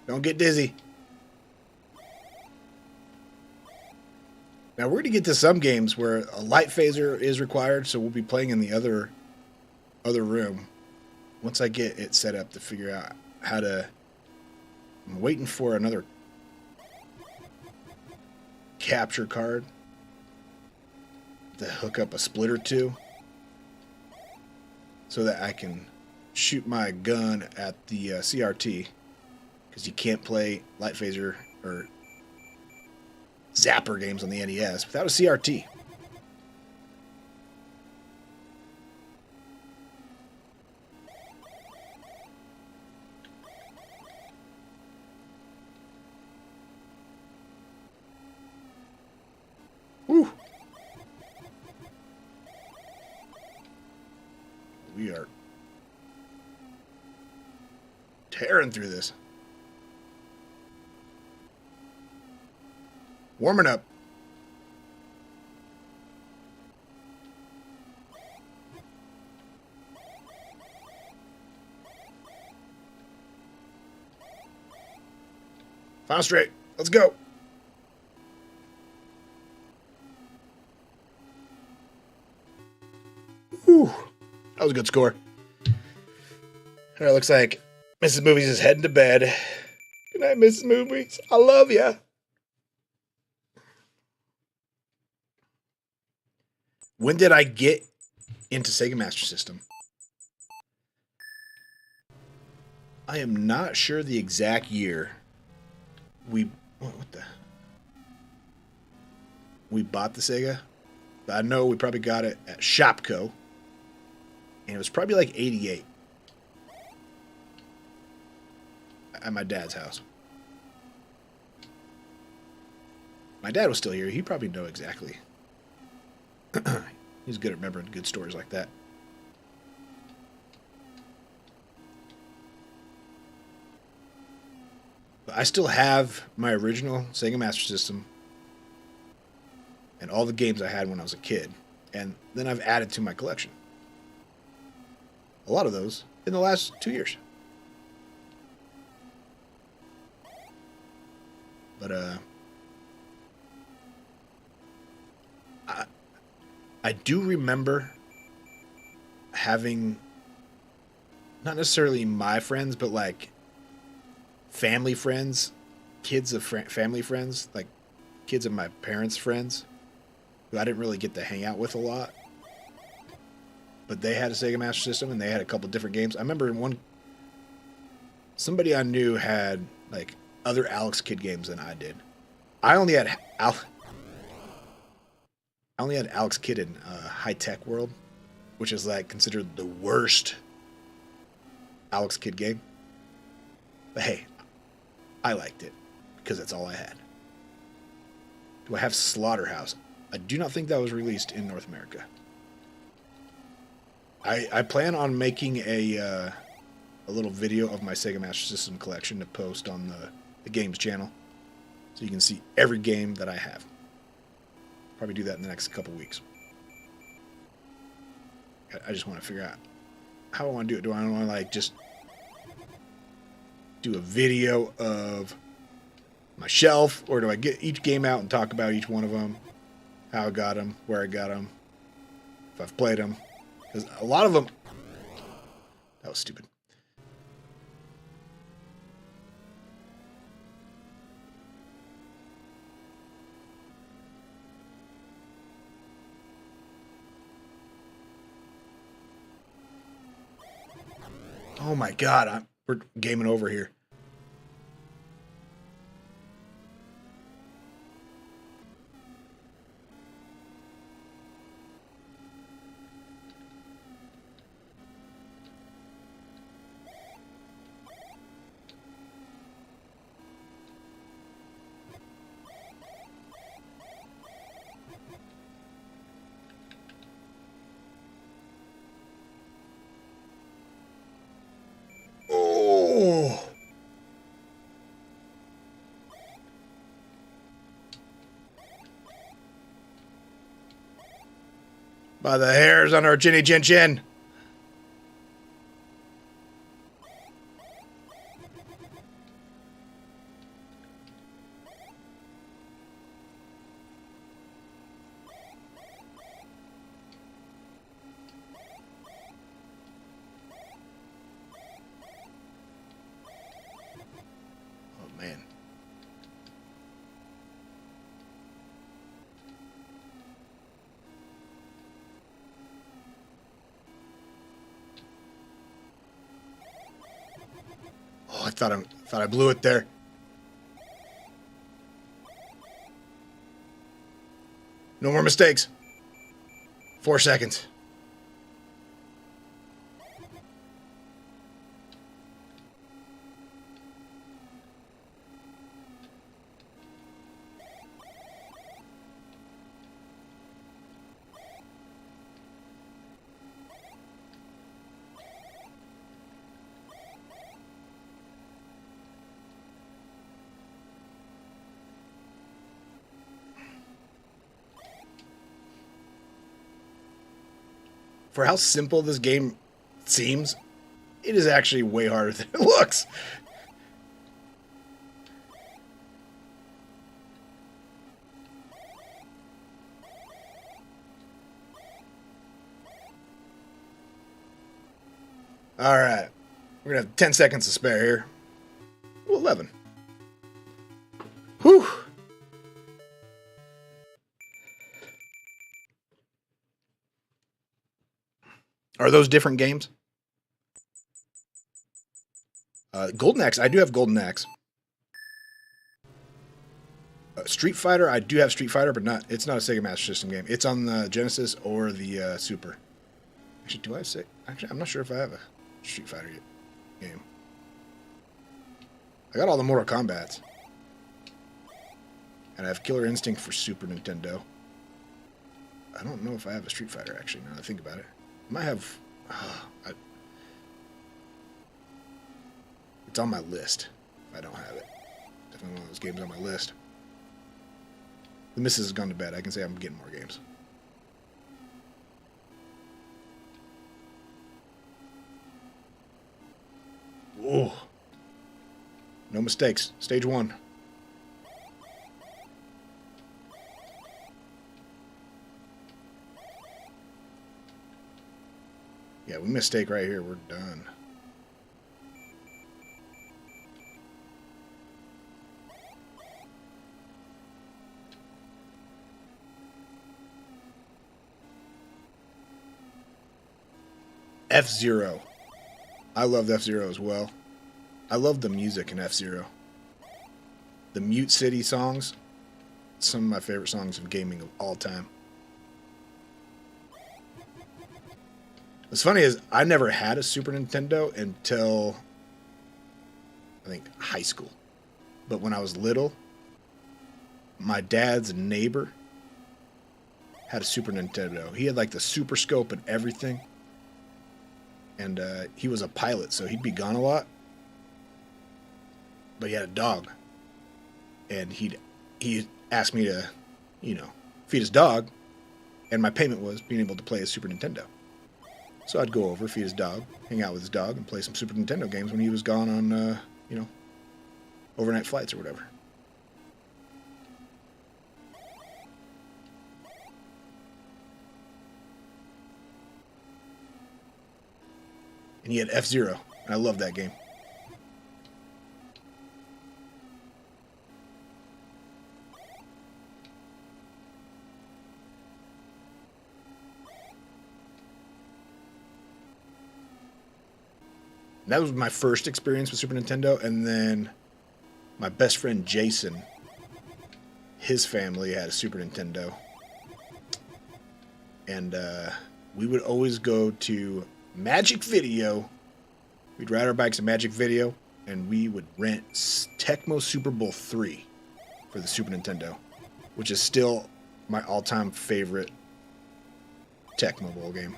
Don't get dizzy. Now, we're going to get to some games where a light phaser is required, so we'll be playing in the other room. Once I get it set up to figure out how to... I'm waiting for another capture card to hook up a splitter to so that I can shoot my gun at the CRT, because you can't play light phaser or Zapper games on the NES without a CRT. Whew. We are tearing through this. Warming up. Final straight. Let's go. Whew. That was a good score. All right, looks like Mrs. Movies is heading to bed. Good night, Mrs. Movies. I love ya. When did I get into Sega Master System? I am not sure the exact year we bought the Sega. But I know we probably got it at Shopco. And it was probably like 88. At my dad's house. My dad was still here. He'd probably know exactly. He's good at remembering good stories like that. But I still have my original Sega Master System and all the games I had when I was a kid. And then I've added to my collection. A lot of those in the last 2 years. But I do remember having, not necessarily my friends, but like family friends, kids of family friends, like kids of my parents' friends, who I didn't really get to hang out with a lot. But they had a Sega Master System, and they had a couple different games. I remember somebody I knew had like other Alex Kidd games than I did. I only had Alex Kidd in High Tech World, which is like considered the worst Alex Kidd game. But hey, I liked it because that's all I had. Do I have Slaughterhouse? I do not think that was released in North America. I plan on making a little video of my Sega Master System collection to post on the games channel, so you can see every game that I have. Probably do that in the next couple weeks. I just want to figure out how I want to do it. Do I want to like just do a video of my shelf, or do I get each game out and talk about each one of them, how I got them, where I got them, if I've played them? Because a lot of them... That was stupid. Oh my god, we're gaming over here. By the hairs on our chinny chin chin. Oh man. I thought I blew it there. No more mistakes. 4 seconds. For how simple this game seems, it is actually way harder than it looks. All right. We're going to have 10 seconds to spare here. Ooh, 11. Whew. Are those different games? Golden Axe, I do have Golden Axe. Street Fighter, I do have Street Fighter, but it's not a Sega Master System game. It's on the Genesis or the Super. Actually, do I have Sega? Actually, I'm not sure if I have a Street Fighter game. I got all the Mortal Kombats. And I have Killer Instinct for Super Nintendo. I don't know if I have a Street Fighter, actually, now that I think about it. I might have... it's on my list if I don't have it. Definitely one of those games on my list. The missus has gone to bed. I can say I'm getting more games. Whoa. No mistakes. Stage 1. Yeah, we mistake right here. We're done. F-Zero. I love F-Zero as well. I love the music in F-Zero. The Mute City songs, some of my favorite songs of gaming of all time. What's funny is I never had a Super Nintendo until, I think, high school. But when I was little, my dad's neighbor had a Super Nintendo. He had like the Super Scope and everything. And he was a pilot, so he'd be gone a lot. But he had a dog. And he asked me to, feed his dog. And my payment was being able to play a Super Nintendo. So I'd go over, feed his dog, hang out with his dog, and play some Super Nintendo games when he was gone on, overnight flights or whatever. And he had F-Zero, and I love that game. That was my first experience with Super Nintendo, and then my best friend Jason, his family had a Super Nintendo, and we would always go to Magic Video. We'd ride our bikes to Magic Video, and we would rent Tecmo Super Bowl 3 for the Super Nintendo, which is still my all-time favorite Tecmo Bowl game.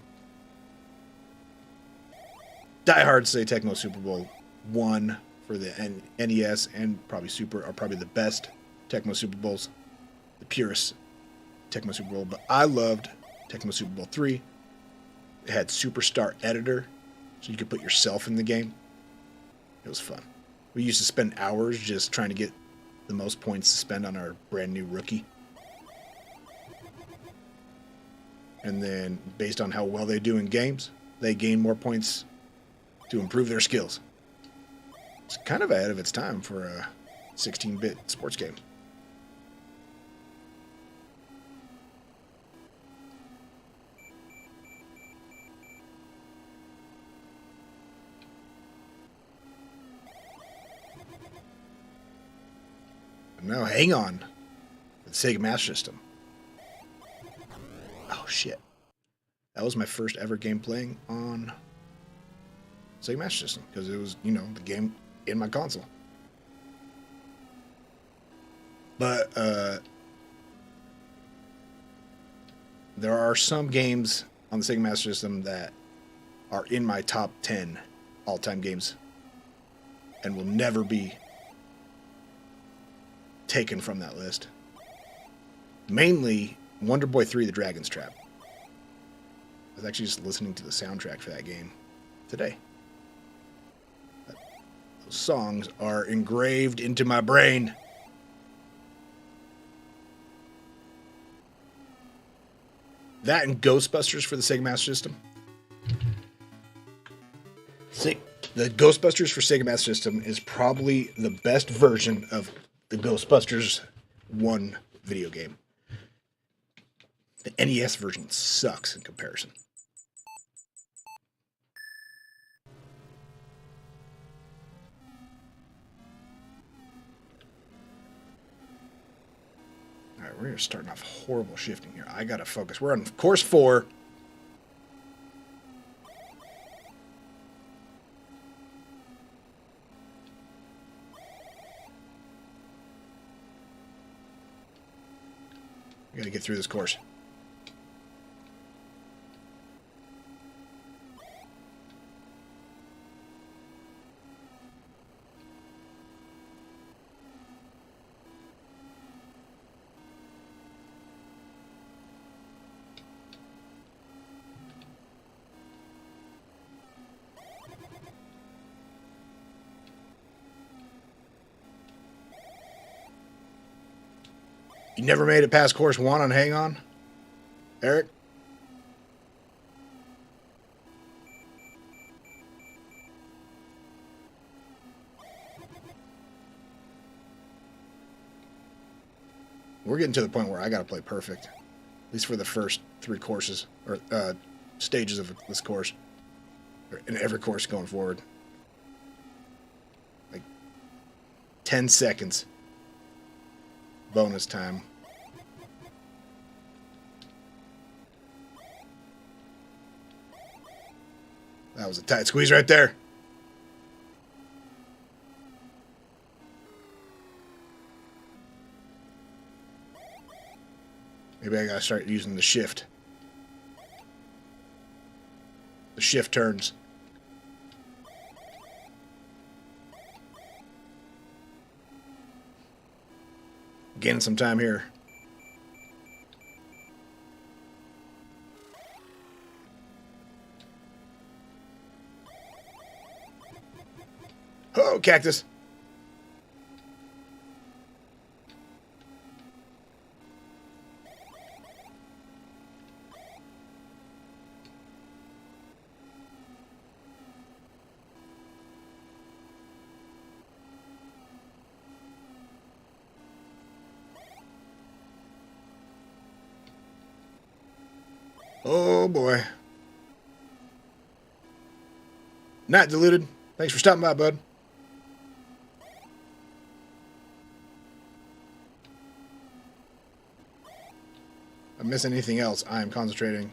Die hard say Tecmo Super Bowl 1 for the NES and probably Super are probably the best Tecmo Super Bowls, the purest Tecmo Super Bowl. But I loved Tecmo Super Bowl 3. It had Superstar Editor, so you could put yourself in the game. It was fun. We used to spend hours just trying to get the most points to spend on our brand new rookie. And then based on how well they do in games, they gain more points to improve their skills. It's kind of ahead of its time for a 16-bit sports game. No, hang on. The Sega Master System. Oh, shit. That was my first ever game playing on Sega Master System, because it was, the game in my console. But there are some games on the Sega Master System that are in my top 10 all-time games and will never be taken from that list. Mainly Wonder Boy 3: The Dragon's Trap. I was actually just listening to the soundtrack for that game today. Those songs are engraved into my brain. That and Ghostbusters for the Sega Master System. The Ghostbusters for Sega Master System is probably the best version of the Ghostbusters 1 video game. The NES version sucks in comparison. All right, we're starting off horrible shifting here. I gotta focus. We're on course 4. I gotta get through this course. You never made it past course 1 on Hang On, Eric? We're getting to the point where I got to play perfect, at least for the first 3 courses or stages of this course, or in every course going forward. Like 10 seconds bonus time. That was a tight squeeze right there. Maybe I gotta start using the shift. The shift turns. Gaining some time here. Oh, cactus. Oh boy. Not diluted. Thanks for stopping by, bud. If I miss anything else, I am concentrating.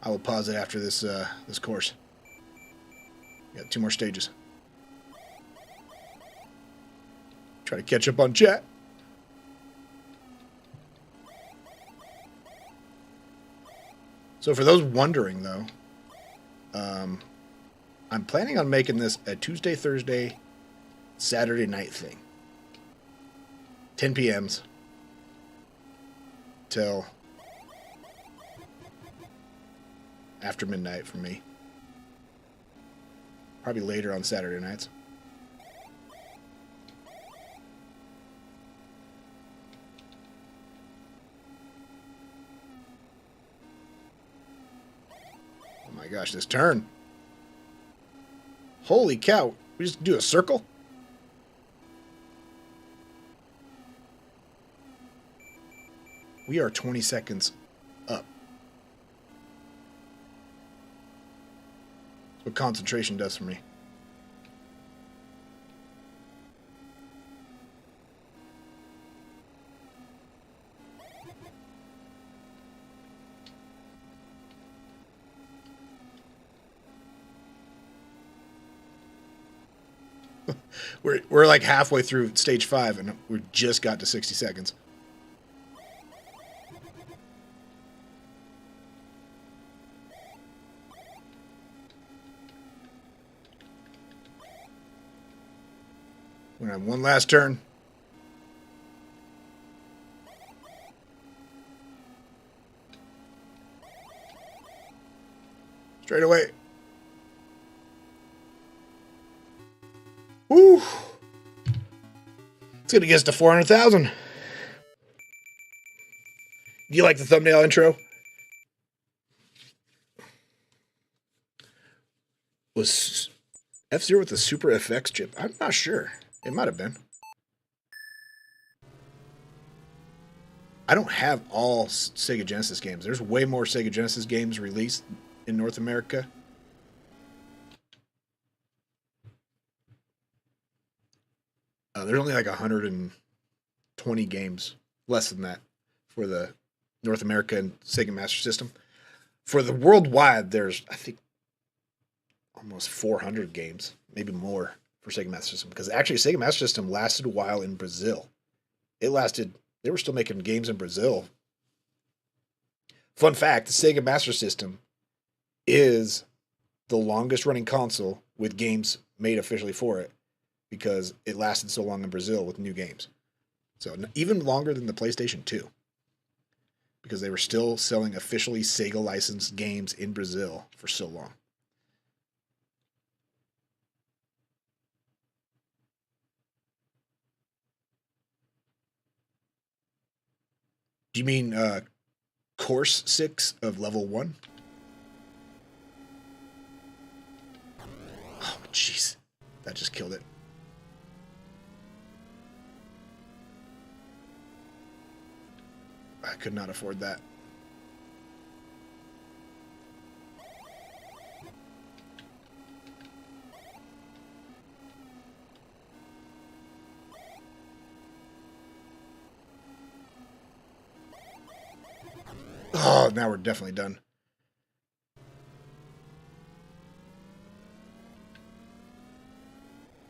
I will pause it after this this course. Got 2 more stages. Try to catch up on chat. So for those wondering, though, I'm planning on making this a Tuesday, Thursday, Saturday night thing. 10 p.m.s till after midnight for me. Probably later on Saturday nights. Oh my gosh, this turn. Holy cow. We just do a circle? We are 20 seconds up. That's what concentration does for me. We're like halfway through stage 5 and we just got to 60 seconds. We're gonna have one last turn. Straight away. Woo! It's gonna get us to 400,000. Do you like the thumbnail intro? Was F-Zero with the Super FX chip? I'm not sure. It might have been. I don't have all Sega Genesis games. There's way more Sega Genesis games released in North America. There's only like 120 games, less than that, for the North America and Sega Master System. For the worldwide, there's, I think, almost 400 games, maybe more, for Sega Master System. Because actually, Sega Master System lasted a while in Brazil. They were still making games in Brazil. Fun fact, the Sega Master System is the longest running console with games made officially for it, because it lasted so long in Brazil with new games. So even longer than the PlayStation 2, because they were still selling officially Sega licensed games in Brazil for so long. Do you mean Course 6 of Level 1? Oh, jeez. That just killed it. I could not afford that. Oh, now we're definitely done.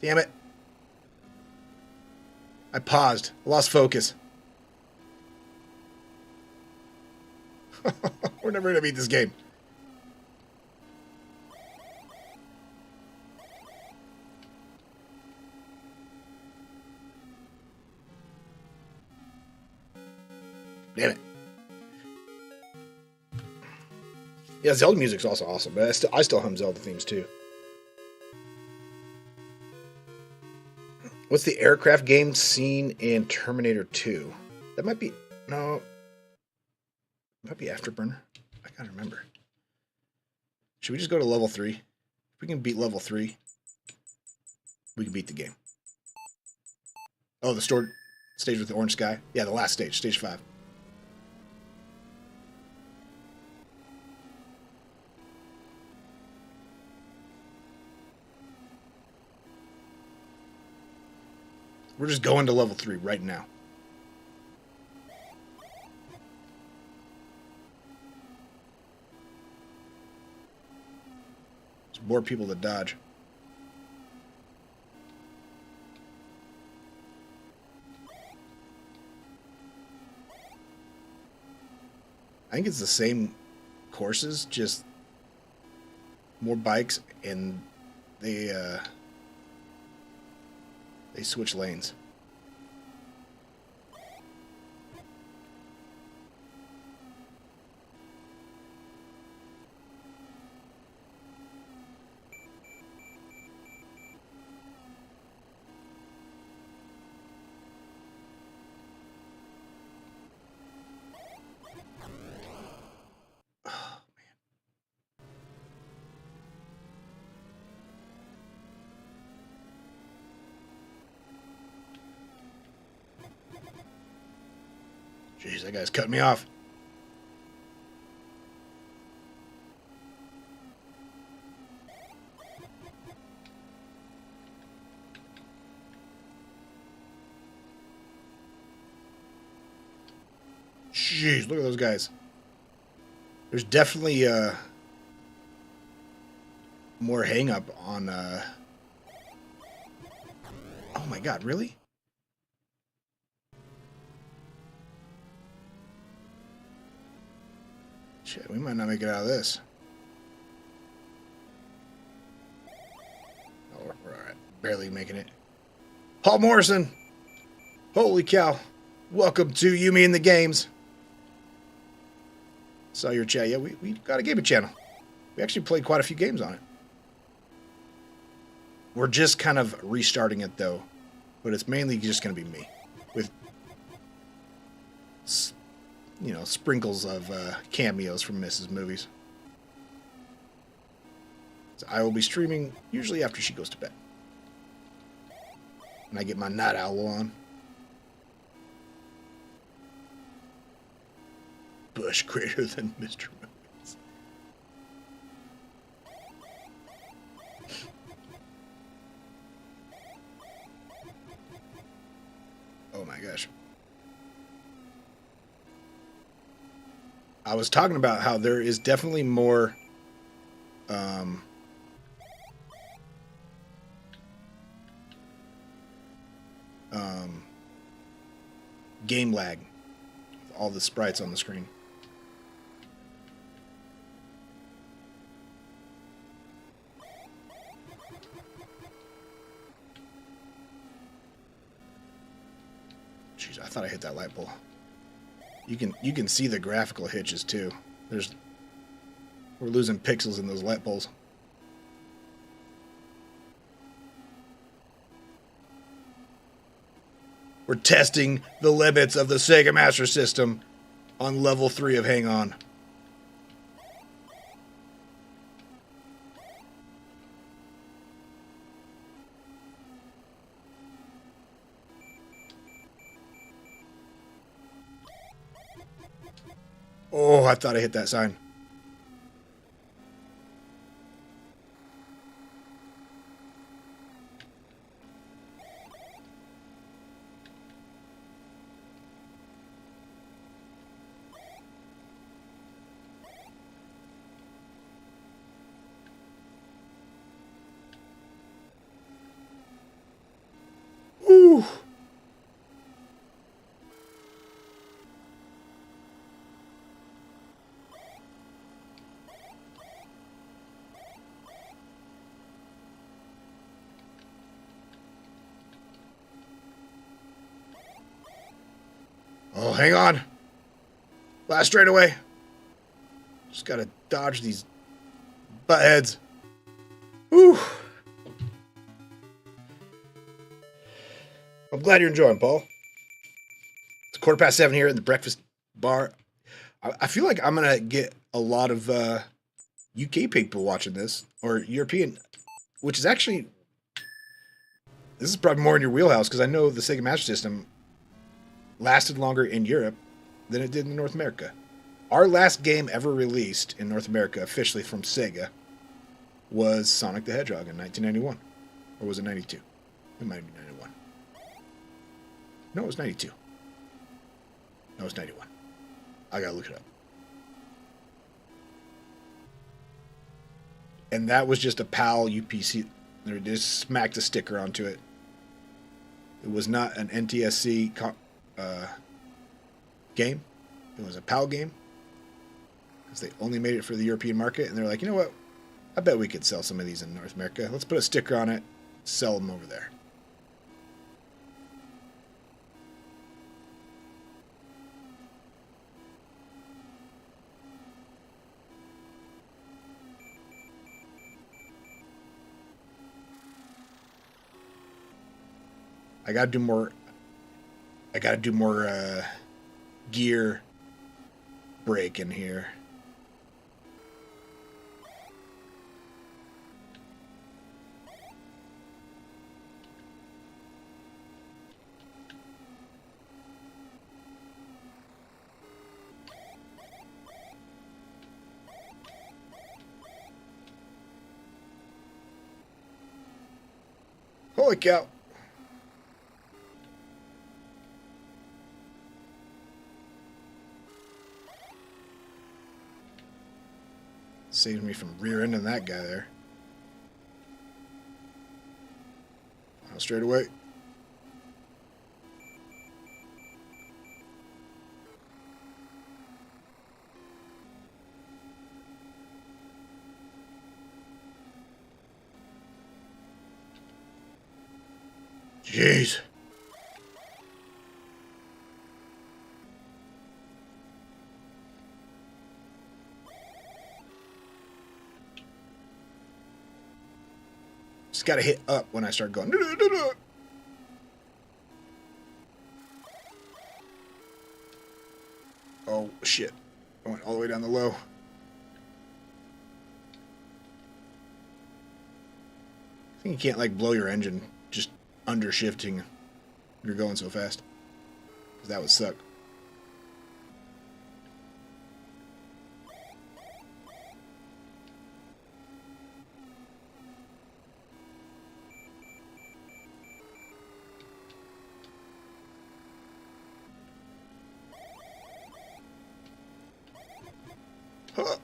Damn it. I paused. I lost focus. We're never going to beat this game. Damn it. Yeah, Zelda music's also awesome, but I still hum Zelda themes too. What's the aircraft game scene in Terminator 2? That might be... No. It might be Afterburner. I can't remember. Should we just go to level 3? If we can beat level 3, we can beat the game. Oh, the stage with the orange sky? Yeah, the last stage. Stage 5. We're just going to level 3 right now. There's more people to dodge. I think it's the same courses, just more bikes, and they switch lanes. Oh, man. Jeez, that guy's cutting me off. Jeez, look at those guys. There's definitely more hang up on oh my god, really? Shit, we might not make it out of this. Oh, we're alright. Barely making it. Paul Morrison! Holy cow. Welcome to You, Me, and the Games. Saw your chat. Yeah, we got a gaming channel. We actually played quite a few games on it. We're just kind of restarting it, though. But it's mainly just going to be me. With, you know, sprinkles of cameos from Mrs. Movies. So I will be streaming usually after she goes to bed. And I get my night owl on. Bush greater than Mr. Millions. Oh my gosh. I was talking about how there is definitely more game lag with all the sprites on the screen. Jeez, I thought I hit that light pole. You can see the graphical hitches too. We're losing pixels in those light poles. We're testing the limits of the Sega Master System on level 3 of Hang On. Oh, I thought I hit that sign. Ooh. Oh, hang on. Last straightaway. Just gotta dodge these butt heads. Whew. I'm glad you're enjoying, Paul. It's 7:15 here in the breakfast bar. I feel like I'm gonna get a lot of UK people watching this, or European, which is actually, this is probably more in your wheelhouse, because I know the Sega Master System lasted longer in Europe than it did in North America. Our last game ever released in North America, officially from Sega, was Sonic the Hedgehog in 1991. Or was it 92? It might be 91. No, it was 92. No, it was 91. I gotta look it up. And that was just a PAL UPC. They just smacked a sticker onto it. It was not an NTSC game. It was a PAL game. Because they only made it for the European market. And they're like, you know what? I bet we could sell some of these in North America. Let's put a sticker on it. Sell them over there. I gotta do more gear break in here. Holy cow. Saves me from rear-ending that guy there. Now straight away. Jeez. Just gotta hit up when I start going. Oh, shit. I went all the way down the low. think you can't like blow your engine just under shifting. You're going so fast. Because that would suck. Huh.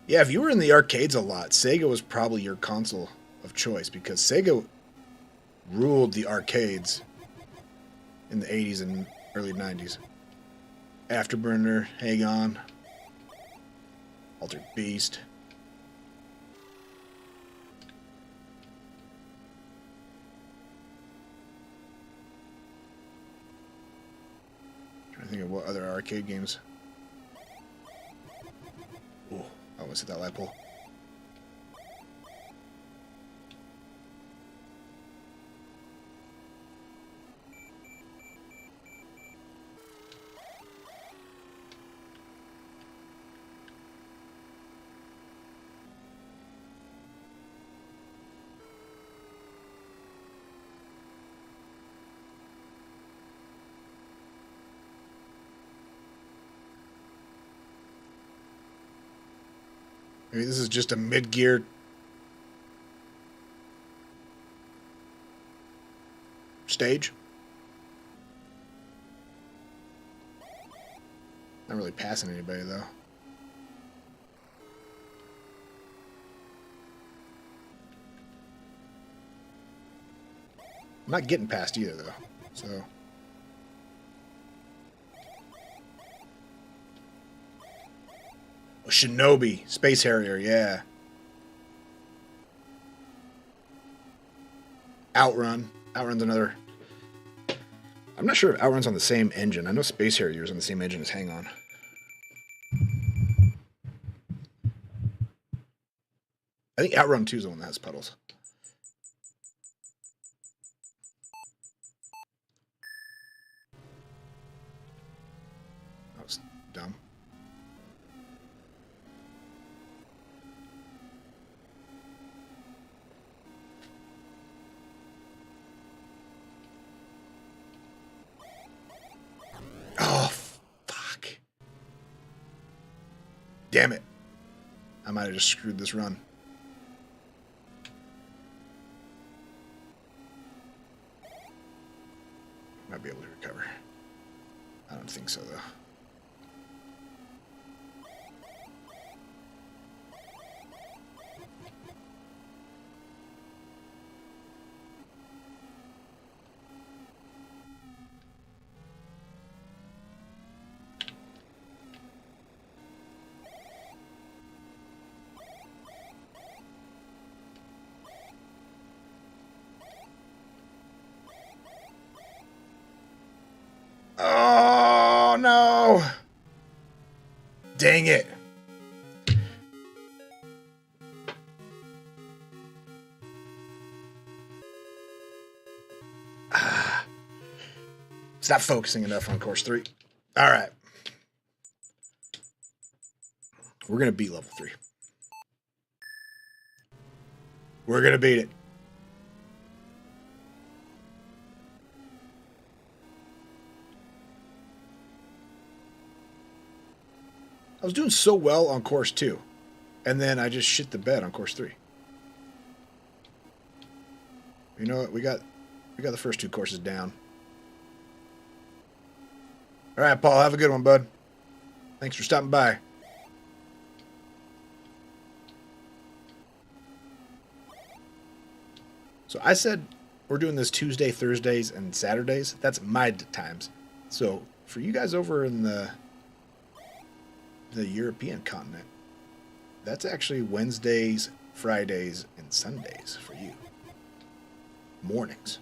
Yeah, if you were in the arcades a lot, Sega was probably your console of choice because Sega ruled the arcades in the 80s and early 90s. Afterburner, Hang On, Altered Beast. Trying to think of what other arcade games. Oh, I almost hit that light pole. Maybe this is just a mid-gear stage. Not really passing anybody, though. I'm not getting past either, though. So... Shinobi, Space Harrier, yeah. Outrun. Outrun's another... I'm not sure if Outrun's on the same engine. I know Space Harrier's on the same engine as Hang On. I think Outrun 2 is the one that has pedals. That was dumb. Oh, fuck. Damn it. I might have just screwed this run. Might be able to recover. I don't think so, though. Oh, no. Dang it. Stop focusing enough on course 3. All right. We're going to beat level 3. We're going to beat it. I was doing so well on course 2, and then I just shit the bed on course 3. You know what? We got the first 2 courses down. All right, Paul, have a good one, bud. Thanks for stopping by. So I said we're doing this Tuesday, Thursdays, and Saturdays. That's my times. So for you guys over in the European continent, that's actually Wednesdays, Fridays, and Sundays for you. Mornings.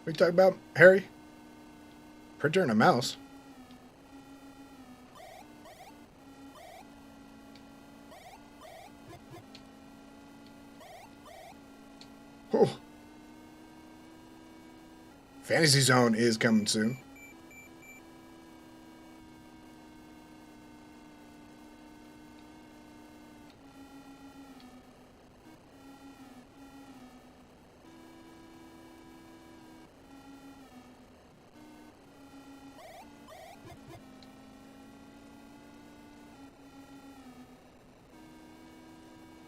What are you talking about, Harry? Printer and a mouse? Oh. Fantasy Zone is coming soon.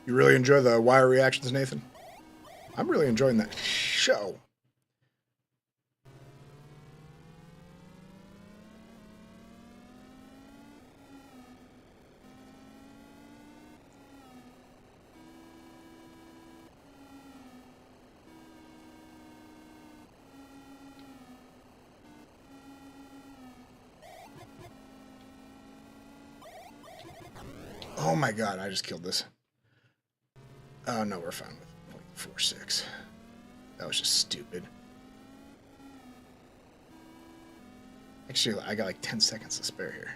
You really enjoy the wire reactions, Nathan? I'm really enjoying that show. Oh my god, I just killed this. Oh no, we're fine with 0.46. That was just stupid. Actually, I got like 10 seconds to spare here.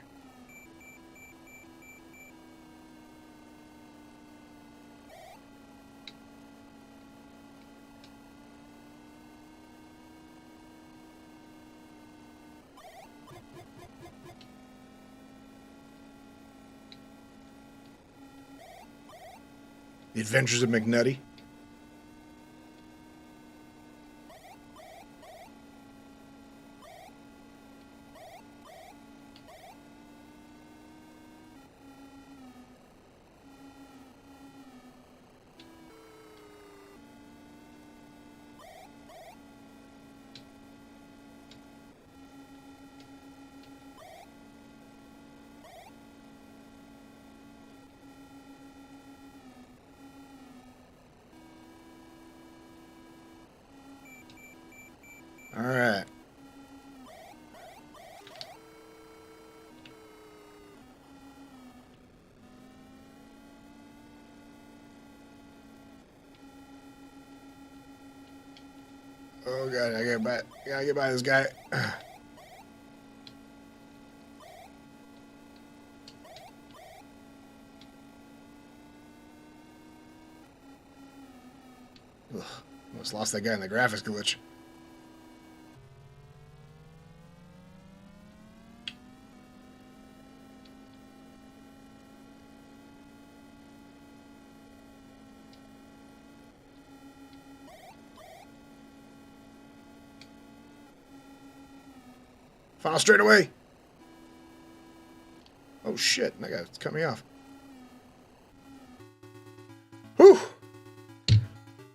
The Adventures of McNutty. All right. Oh god, I gotta get by this guy. Ugh, almost lost that guy in the graphics glitch. Final straight away. Oh shit, that guy cut me off. Whew.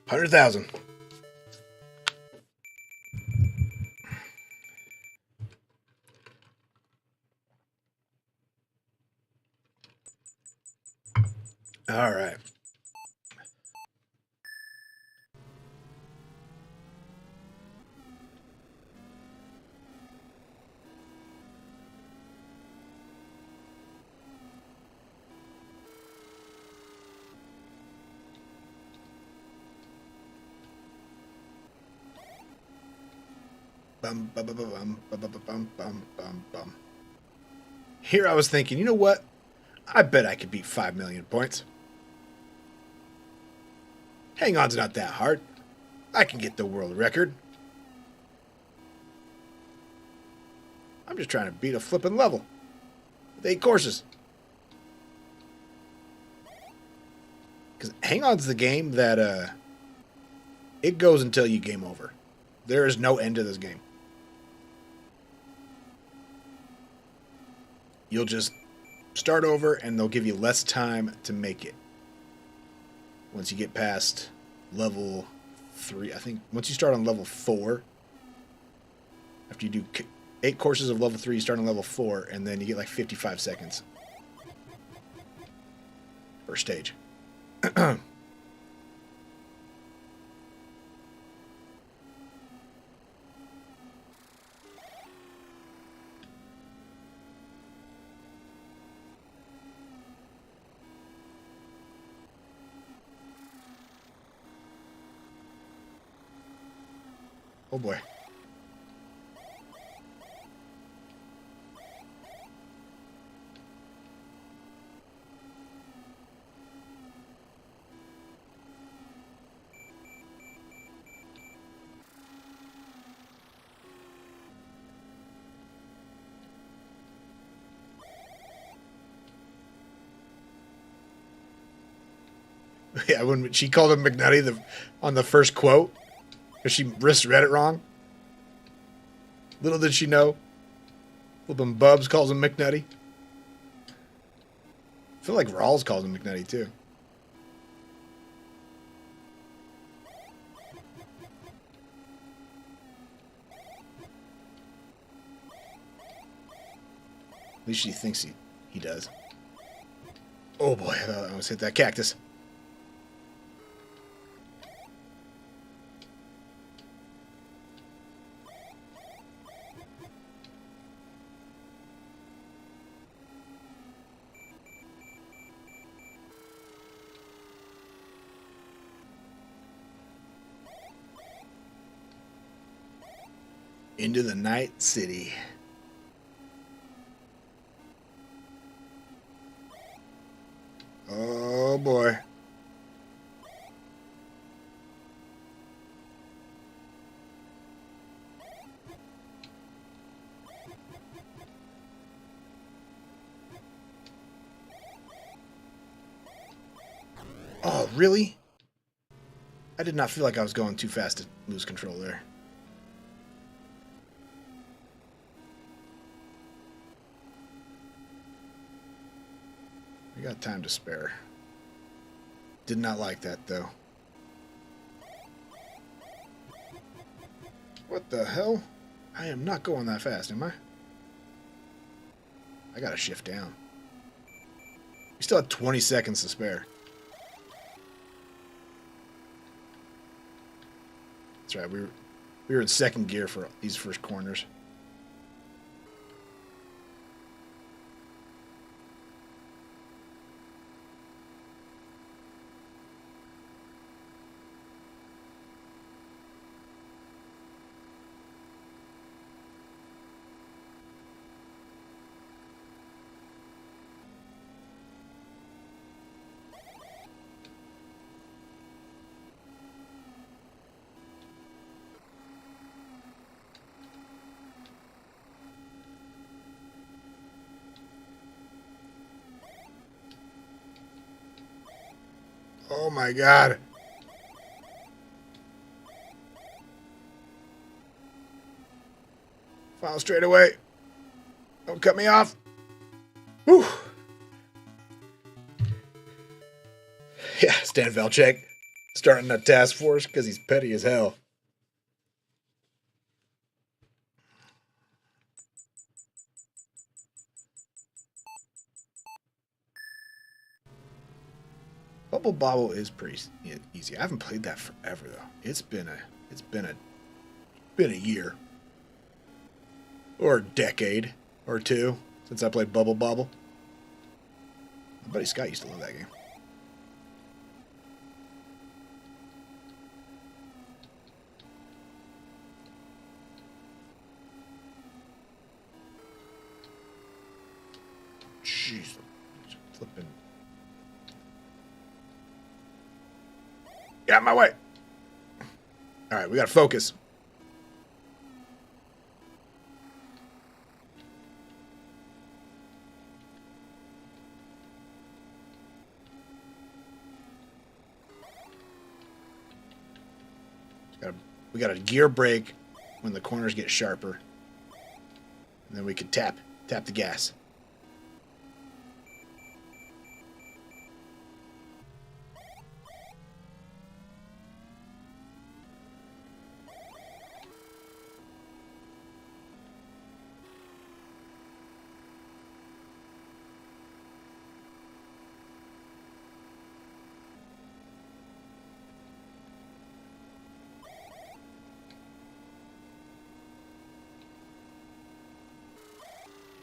100,000. All right. Bum, bum, bum, bum, bum, bum, bum, bum, bum, bum. Here I was thinking, you know what? I bet I could beat 5 million points. Hang on's not that hard. I can get the world record. I'm just trying to beat a flippin' level with 8 courses. Because Hang On's the game that it goes until you game over. There is no end to this game. You'll just start over and they'll give you less time to make it. Once you get past level 3, I think once you start on level 4, after you do 8 courses of level 3, you start on level 4, and then you get like 55 seconds per stage. Oh boy. Yeah, when she called him McNutty on the first quote, because she read it wrong. Little did she know. Flippin' Bubs calls him McNutty. I feel like Rawls calls him McNutty too. At least she thinks he does. Oh boy, I almost hit that cactus. Into the night city. Oh boy. Oh, really? I did not feel like I was going too fast to lose control there. We got time to spare. Did not like that, though. What the hell? I am not going that fast, am I? I gotta shift down. We still have 20 seconds to spare. That's right, we were in second gear for these first corners. Oh my god. File straight away. Don't cut me off. Whew. Yeah, Stan Valchek starting a task force because he's petty as hell. Bubble Bobble is pretty easy. I haven't played that forever though. It's been a year or a decade or two since I played Bubble Bobble. My buddy Scott used to love that game. Jeez, flipping. Get out of my way. All right, we got to focus. We got a gear brake when the corners get sharper. And then we can tap the gas.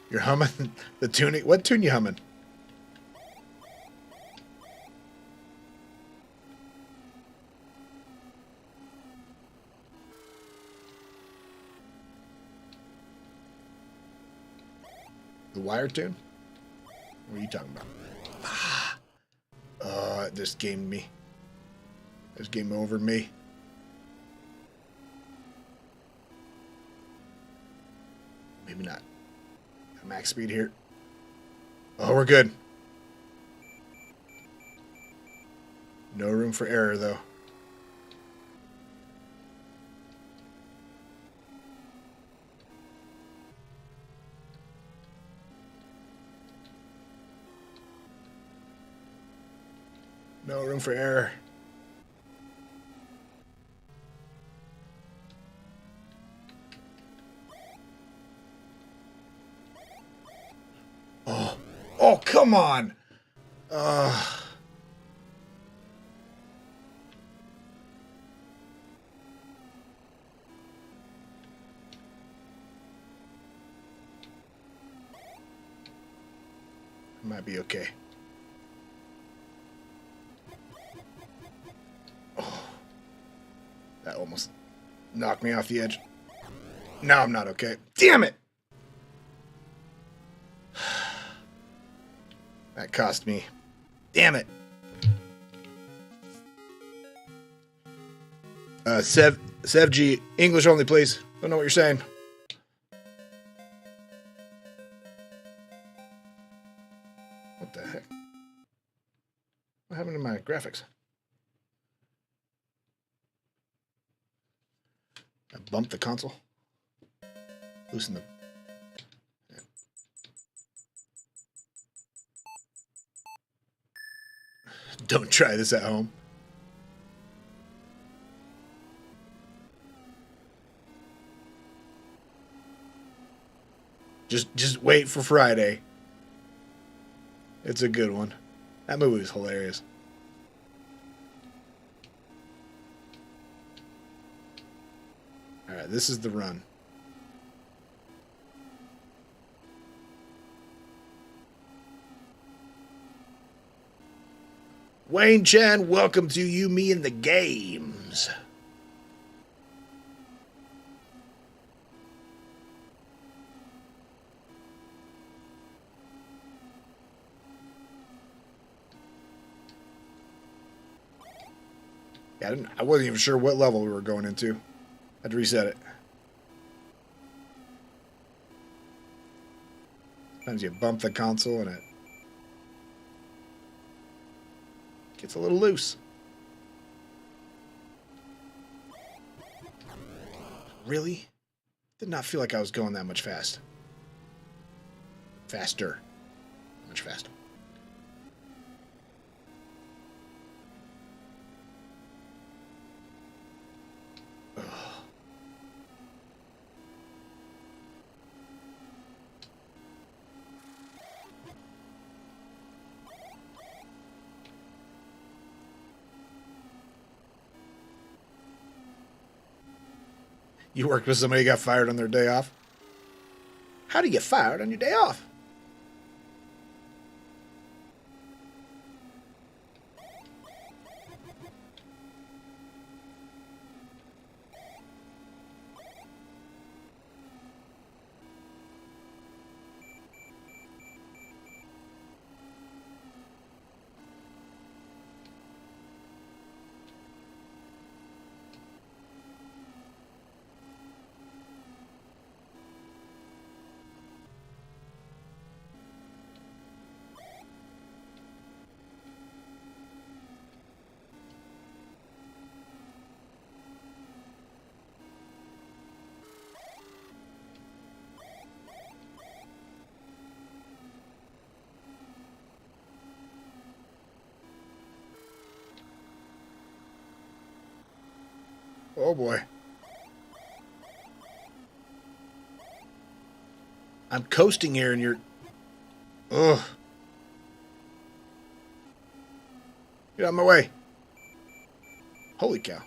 You're humming the tuning. What tune you humming? The Wire tune? What are you talking about? It just gamed me. Just game over me. Maybe not. Max speed here. Oh, we're good. No room for error, though. No room for error. Oh, oh, come on. Might be okay. Oh, that almost knocked me off the edge. Now I'm not okay. Damn it! That cost me. Damn it. Sev G, English only, please. Don't know what you're saying. What the heck? What happened to my graphics? I bumped the console. Loosen the... Yeah. Don't try this at home. Just wait for Friday. It's a good one. That movie was hilarious. Alright, this is the run. Wayne Chan, welcome to You, Me, and the Games. Yeah, I wasn't even sure what level we were going into. Had to reset it. Sometimes you bump the console and it gets a little loose. Really? Did not feel like I was going that much faster. Much faster. Ugh. You worked with somebody who got fired on their day off? How do you get fired on your day off? Oh boy. I'm coasting here and you're... Ugh. Get out of my way. Holy cow.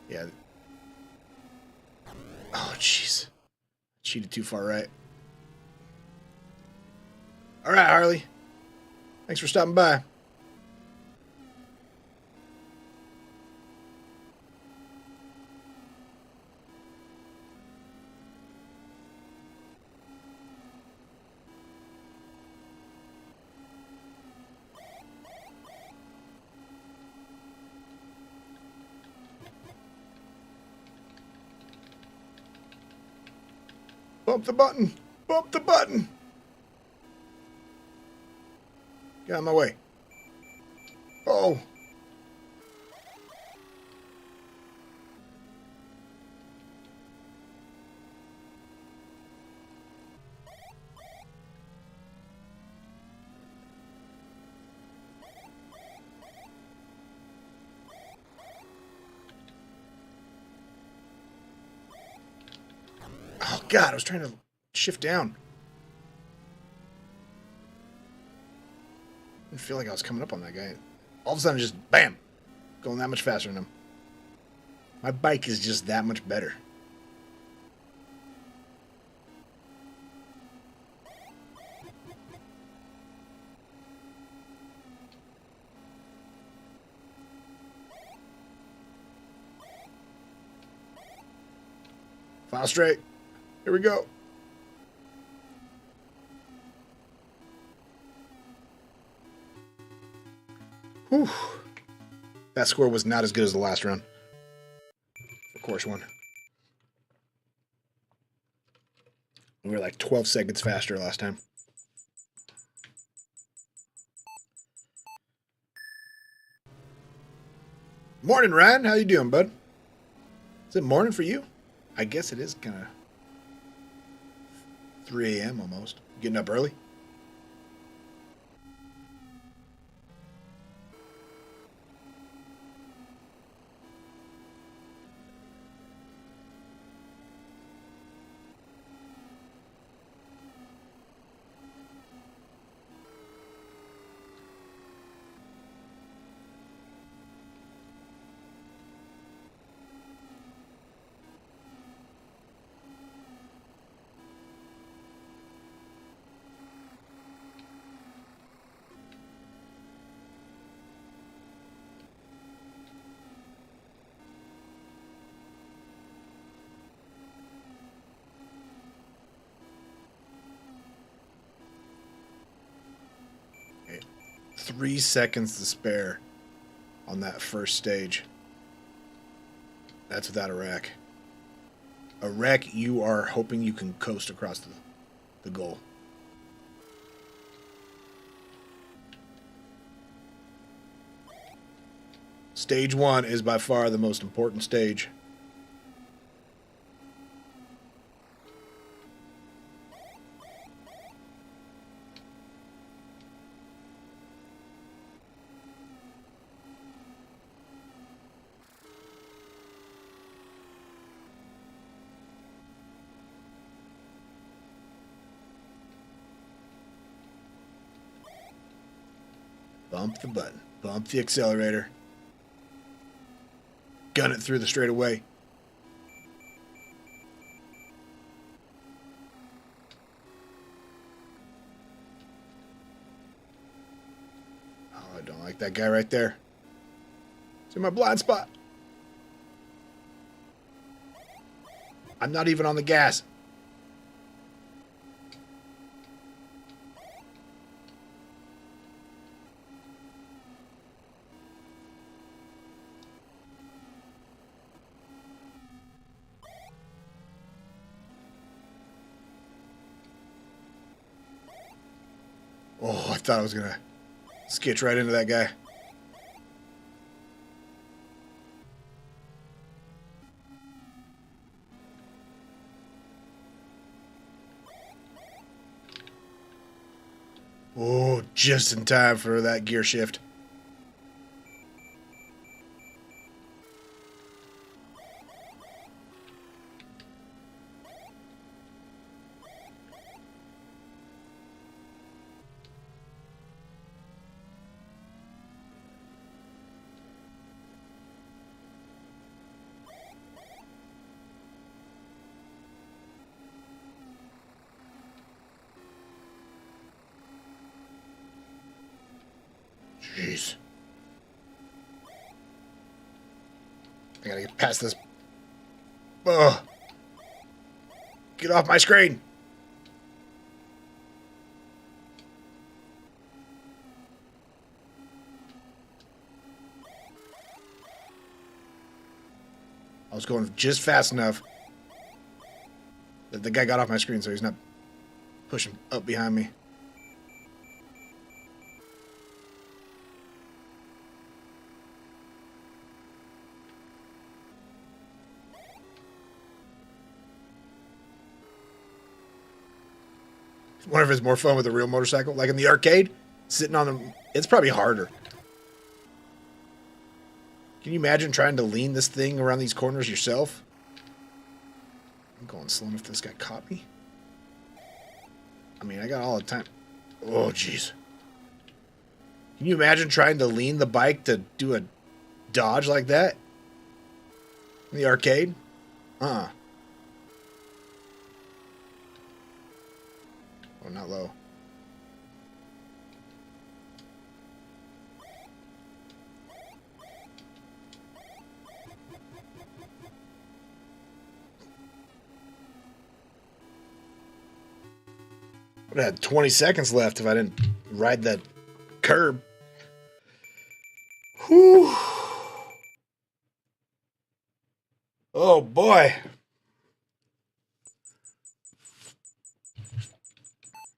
Yeah. Oh, jeez. Cheated too far right. All right, Harley. Thanks for stopping by. Bump the button. Bump the button. Get out of my way. Oh. Oh, God, I was trying to shift down. I didn't feel like I was coming up on that guy. All of a sudden, just bam, going that much faster than him. My bike is just that much better. File straight. Here we go. Whew. That score was not as good as the last run. For course one. We were like 12 seconds faster last time. Morning, Ryan. How you doing, bud? Is it morning for you? I guess it is kind of 3 a.m. almost. Getting up early? Okay. 3 seconds to spare on that first stage. That's without a wreck. A wreck, you are hoping you can coast across the goal. Stage 1 is by far the most important stage. Bump the button. Bump the accelerator. Gun it through the straightaway. Oh, I don't like that guy right there. It's in my blind spot. I'm not even on the gas. Oh, I thought I was going to skitch right into that guy. Oh, just in time for that gear shift. Jeez. I gotta get past this. Ugh. Get off my screen. I was going just fast enough. The guy got off my screen, so he's not pushing up behind me. I wonder if it's more fun with a real motorcycle. Like in the arcade, sitting on them, it's probably harder. Can you imagine trying to lean this thing around these corners yourself? I'm going slow enough this guy caught me. I mean, I got all the time. Oh, jeez. Can you imagine trying to lean the bike to do a dodge like that? In the arcade? Oh, not low. I would have had 20 seconds left if I didn't ride that curb. Whew. Oh, boy.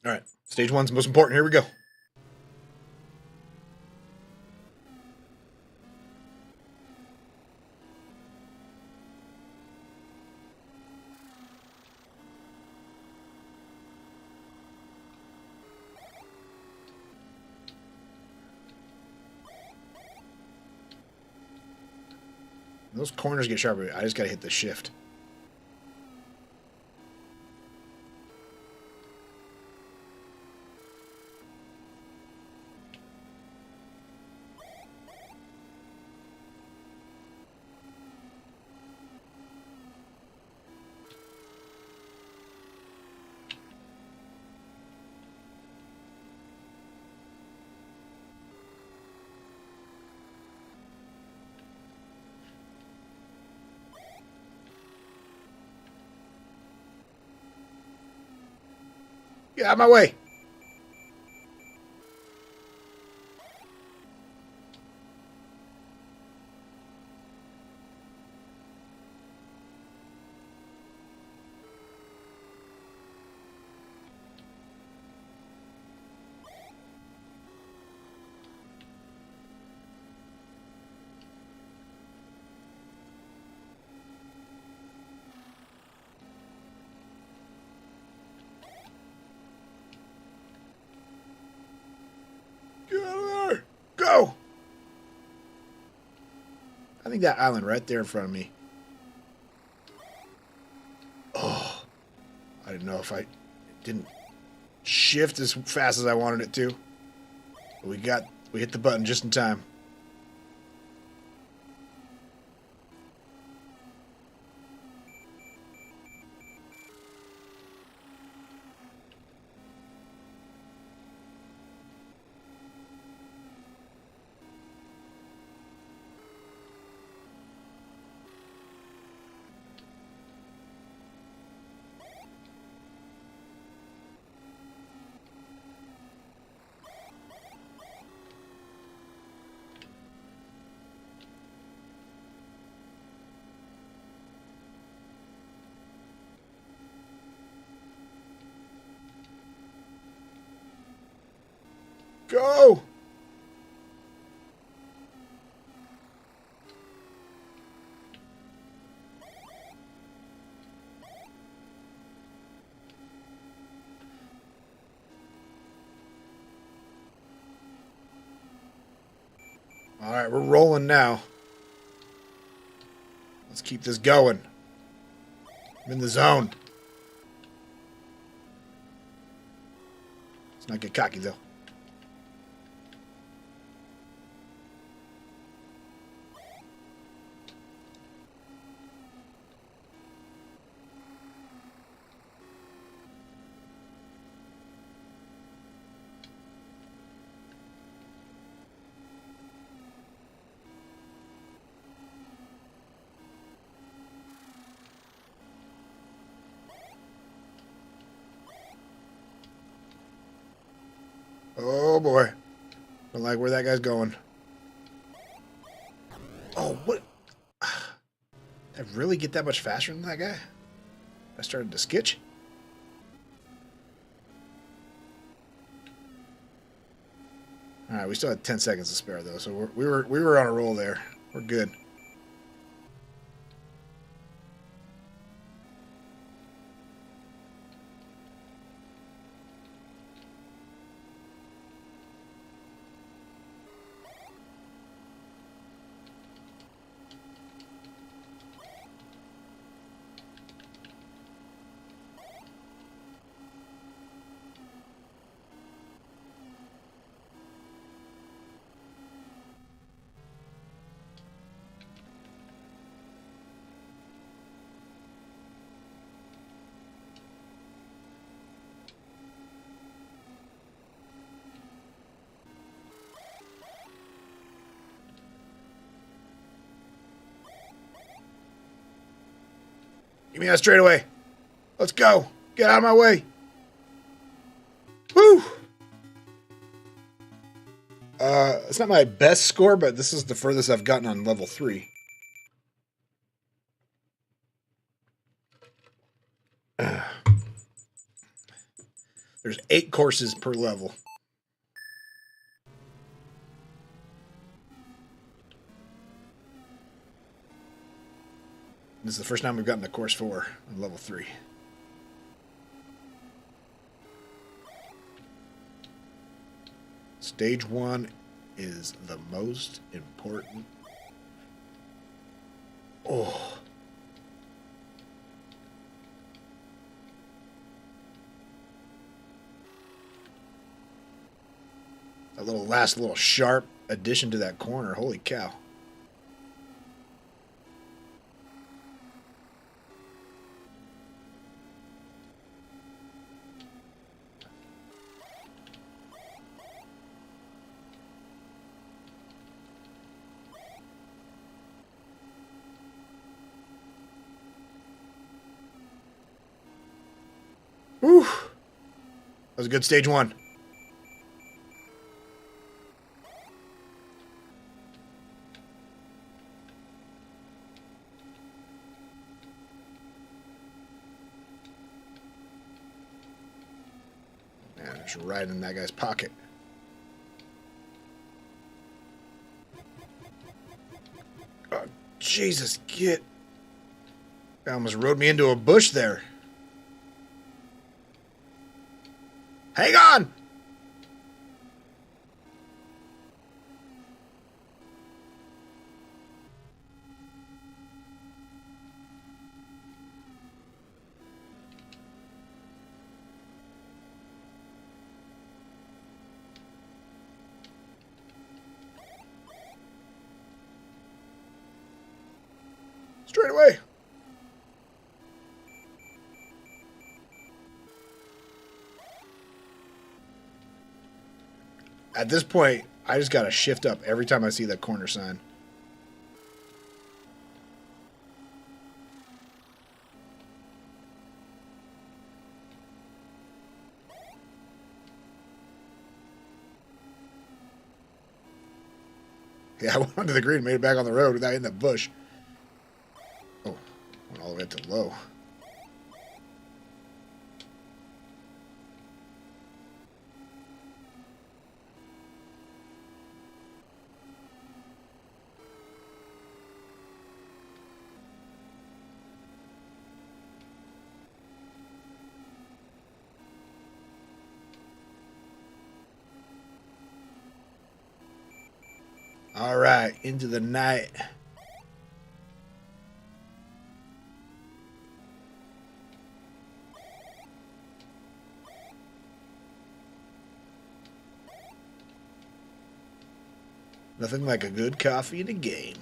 All right. Stage one's most important. Here we go. Those corners get sharper. I just got to hit the shift. Get out of my way. Go! I think that island right there in front of me. Oh, I didn't know if I didn't shift as fast as I wanted it to. But we hit the button just in time. Go! All right, we're rolling now. Let's keep this going. I'm in the zone. Let's not get cocky, though. Oh boy. Don't like where that guy's going. Oh, what? Did I really get that much faster than that guy? I started to skitch. All right, we still had 10 seconds to spare though, so we were on a roll there. We're good. Give me that straightaway. Let's go. Get out of my way. Woo! It's not my best score, but this is the furthest I've gotten on level 3. There's 8 courses per level. This is the first time we've gotten to course 4 on level 3. Stage 1 is the most important. Oh. That last little sharp addition to that corner. Holy cow. Whew. That was a good stage 1. Man, it's right in that guy's pocket. Oh, Jesus, get. I almost rode me into a bush there. Hang on! Straight away. At this point, I just gotta shift up every time I see that corner sign. Yeah, I went onto the green and made it back on the road without hitting that bush. Oh, went all the way up to low. All right, into the night. Nothing like a good coffee in a game.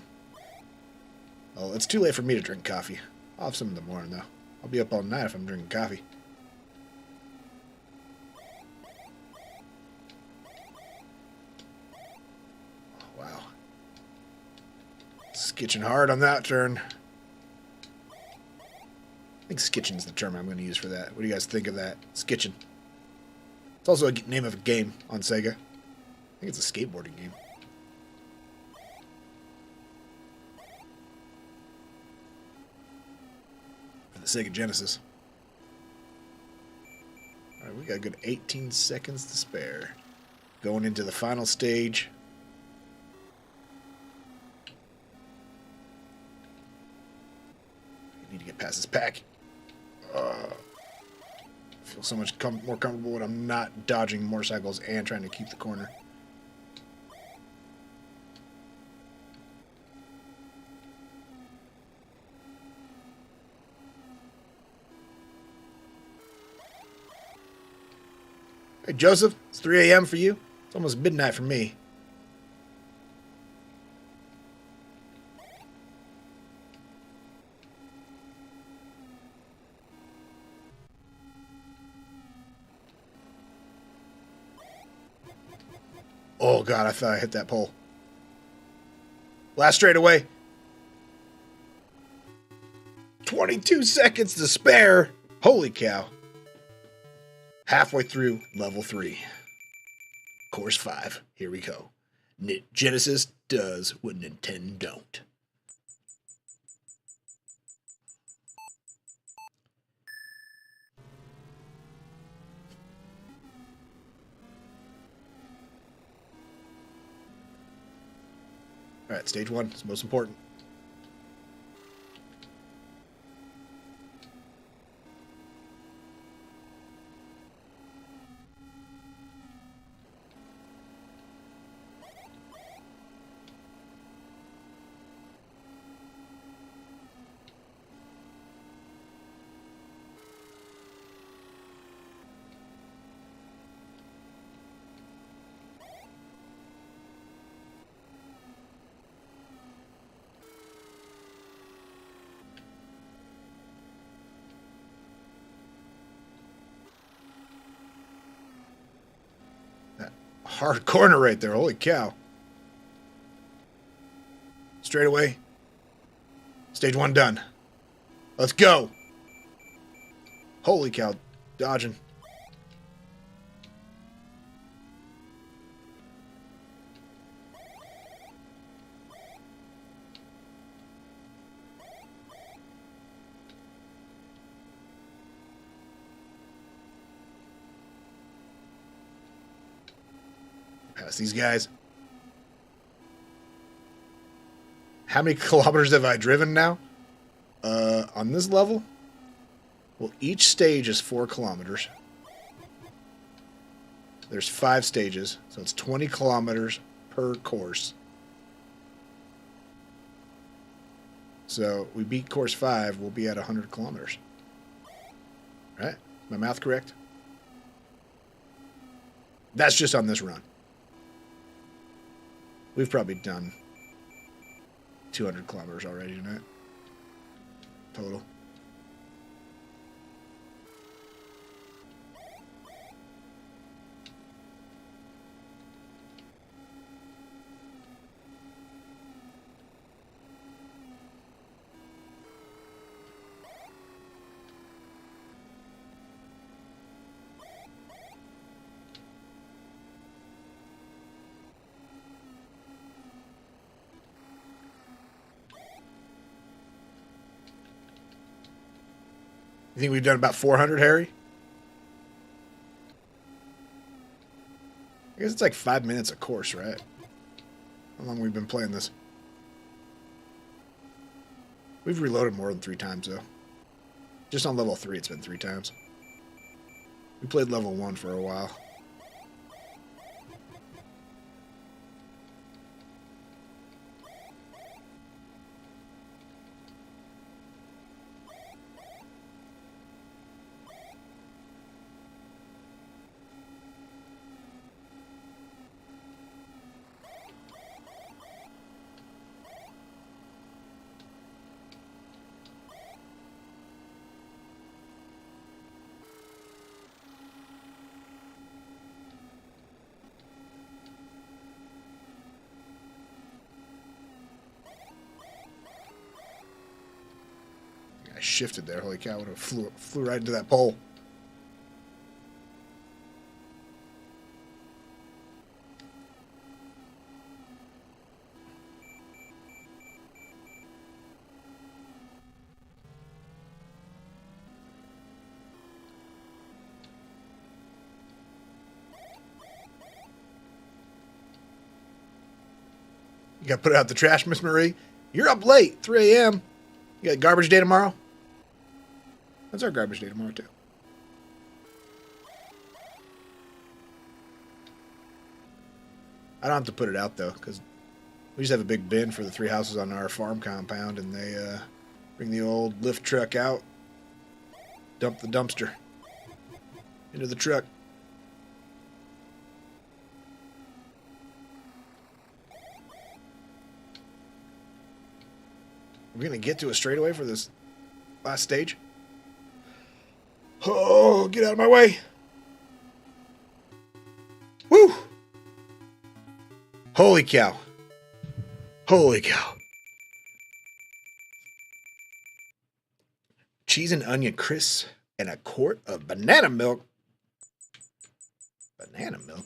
Well, it's too late for me to drink coffee. I'll have some in the morning, though. I'll be up all night if I'm drinking coffee. Wow. Skitching hard on that turn. I think skitching's the term I'm going to use for that. What do you guys think of that? Skitching. It's also a name of a game on Sega. I think it's a skateboarding game. For the Sega Genesis. Got a good 18 seconds to spare. Going into the final stage. I need to get past this pack. I feel so much more comfortable when I'm not dodging motorcycles and trying to keep the corner. Hey, Joseph, it's 3 a.m. for you. It's almost midnight for me. Oh, God, I thought I hit that pole. Last straightaway. 22 seconds to spare. Holy cow. Halfway through level 3. Course 5. Here we go. Genesis does what Nintendo don't. All right, stage 1 is most important. Hard corner right there. Holy cow. Straight away. Stage 1 done. Let's go. Holy cow. Dodging. Past these guys. How many kilometers have I driven now? On this level? Well, each stage is 4 kilometers. There's 5 stages, so it's 20 kilometers per course. So we beat course 5, we'll be at 100 kilometers. Right? My math correct? That's just on this run. We've probably done 200 kilometers already tonight. Total. You think we've done about 400, Harry? I guess it's like 5 minutes a course, right? How long we've been playing this? We've reloaded more than 3 times, though. Just on level 3, it's been 3 times. We played level 1 for a while. I shifted there. Holy cow, I would have flew right into that pole. You got to put it out the trash, Miss Marie. You're up late, 3 a.m. You got garbage day tomorrow? That's our garbage day tomorrow, too. I don't have to put it out, though, because we just have a big bin for the 3 houses on our farm compound, and they bring the old lift truck out, dump the dumpster into the truck. We're going to get to a straightaway for this last stage. Oh, get out of my way. Woo! Holy cow. Holy cow. Cheese and onion crisps and a quart of banana milk. Banana milk?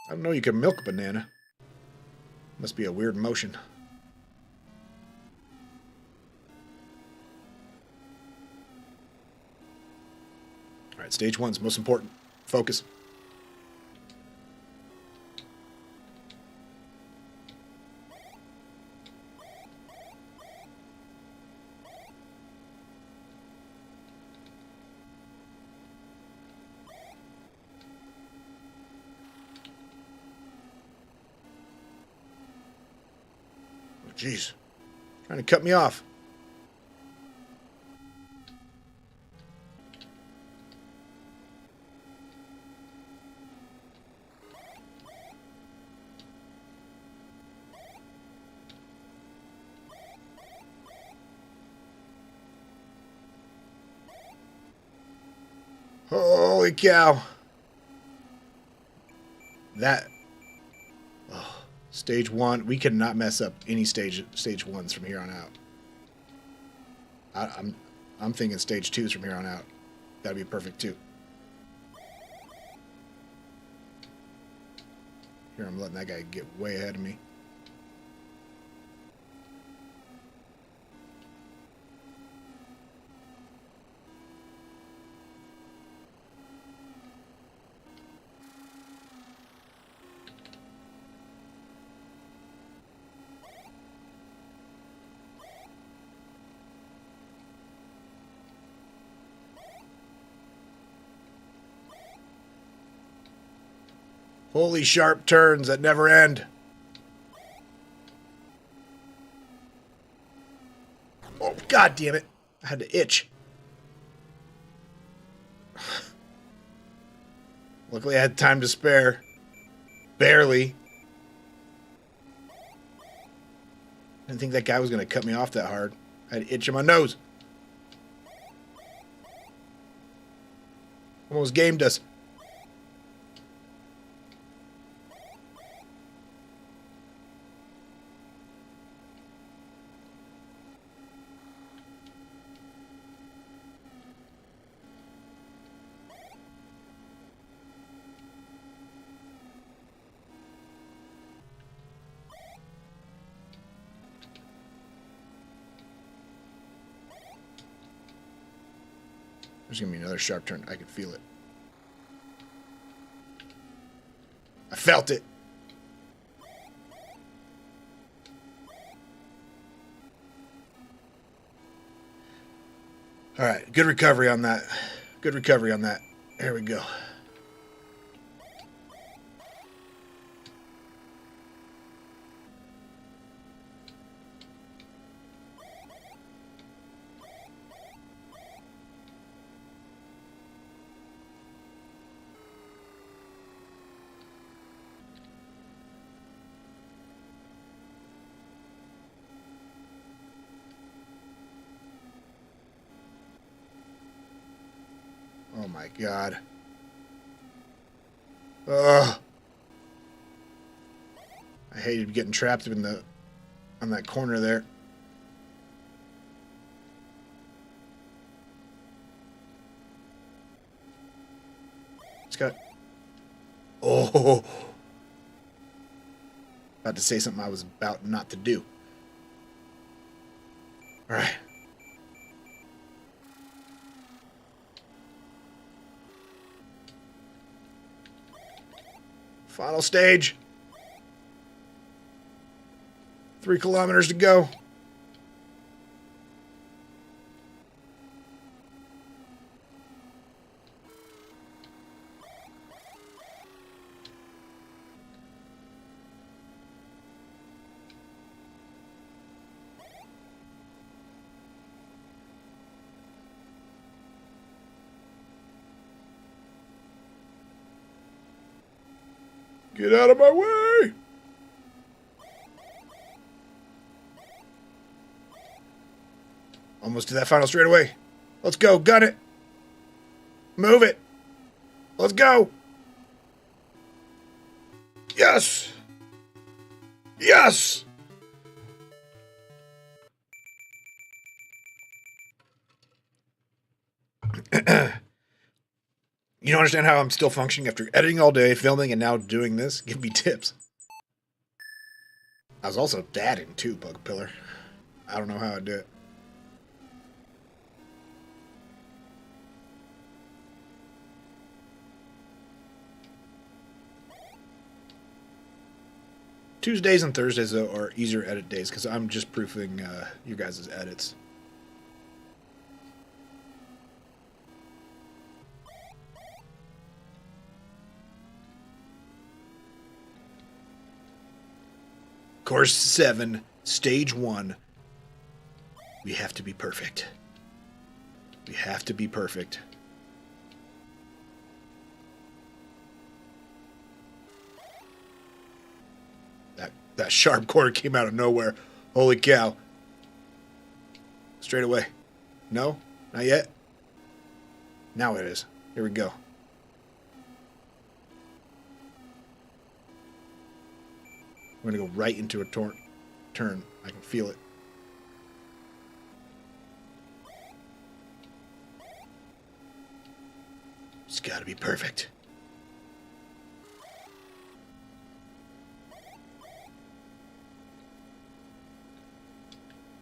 I don't know you can milk a banana. Must be a weird motion. All right, stage 1's most important. Focus. Oh, jeez. Trying to cut me off. Holy cow. That. Oh, stage 1. We cannot mess up any stage 1s from here on out. I'm thinking stage 2s from here on out. That'd be perfect too. Here I'm letting that guy get way ahead of me. Holy sharp turns that never end. Oh, God damn it. I had to itch. Luckily, I had time to spare. Barely. I didn't think that guy was going to cut me off that hard. I had an itch in my nose. Almost gamed us. There's going to be another sharp turn. I can feel it. I felt it. All right. Good recovery on that. Good recovery on that. There we go. Oh my God. Ugh. I hated getting trapped in the on that corner there. It's got. Oh. About to say something I was about not to do. All right. Final stage. 3 kilometers to go. Get out of my way! Almost to that final straightaway. Let's go. Gun it. Move it. Let's go. Yes. Yes. You don't understand how I'm still functioning after editing all day, filming, and now doing this? Give me tips. I was also dadding too, Bug Pillar. I don't know how I did it. Tuesdays and Thursdays, though, are easier edit days because I'm just proofing you guys' edits. Course 7, Stage 1. We have to be perfect. We have to be perfect. That sharp corner came out of nowhere. Holy cow. Straight away. No? Not yet? Now it is. Here we go. We're going to go right into a turn. I can feel it. It's got to be perfect.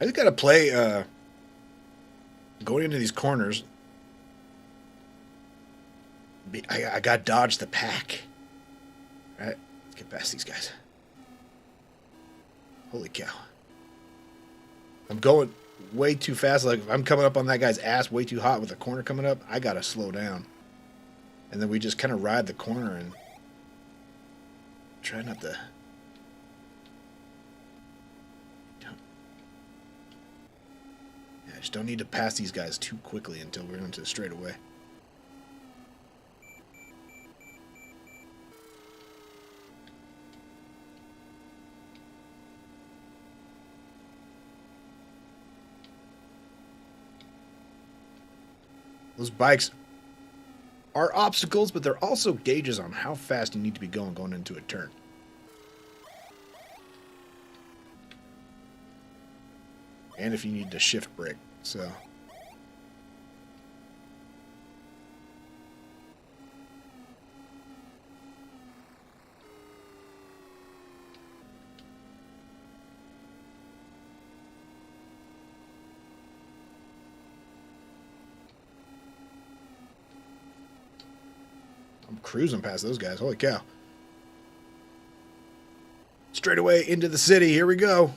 I just got to play going into these corners. I got to dodge the pack. All right, let's get past these guys. Holy cow. I'm going way too fast. Like, if I'm coming up on that guy's ass way too hot with a corner coming up, I got to slow down. And then we just kind of ride the corner and try not to... I just don't need to pass these guys too quickly until we're into the straightaway. Those bikes are obstacles, but they're also gauges on how fast you need to be going into a turn. And if you need to shift brake, so. I'm cruising past those guys. Holy cow. Straight away into the city. Here we go.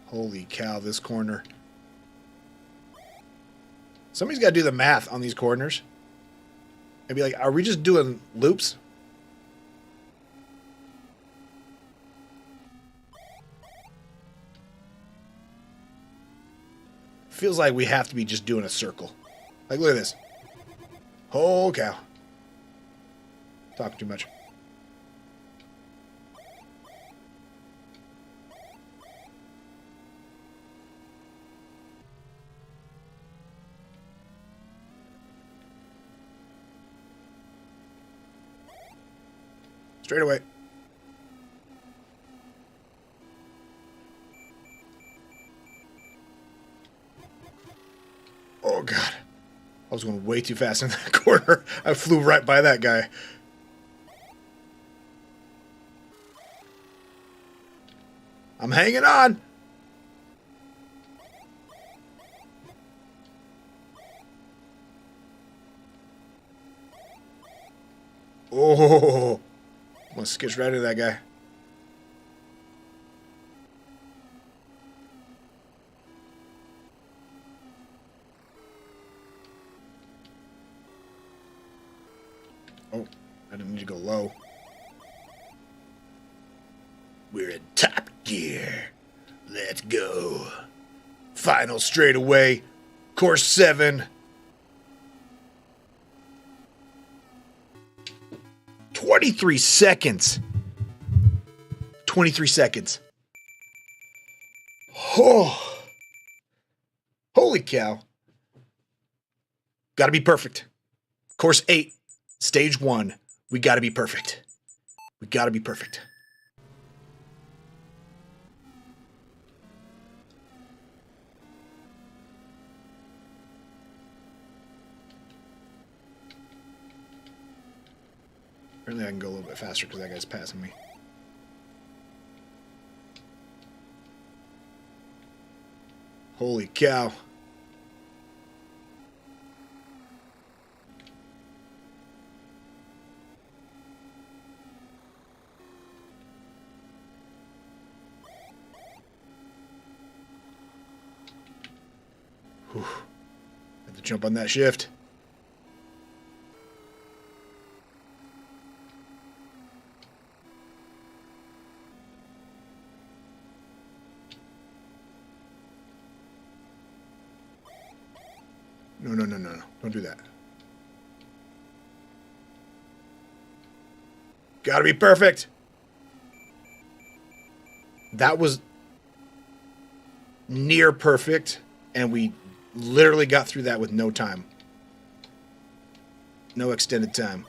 Holy cow, this corner. Somebody's got to do the math on these corners. And be like, are we just doing loops? Feels like we have to be just doing a circle. Like, look at this. Holy cow. Talking too much. Straight away. Oh, God. I was going way too fast in that corner. I flew right by that guy. I'm hanging on. Oh, almost sketched right into that guy. Oh, I didn't need to go low. We're in top gear. Let's go. Final straightaway. Course 7. 23 seconds. 23 seconds. Oh. Holy cow. Gotta be perfect. Course 8. Stage 1. We gotta be perfect. We gotta be perfect. Apparently I can go a little bit faster because that guy's passing me. Holy cow. Whew. Had to jump on that shift. No. Don't do that. Gotta be perfect. That was near perfect, and we literally got through that with no time. No extended time.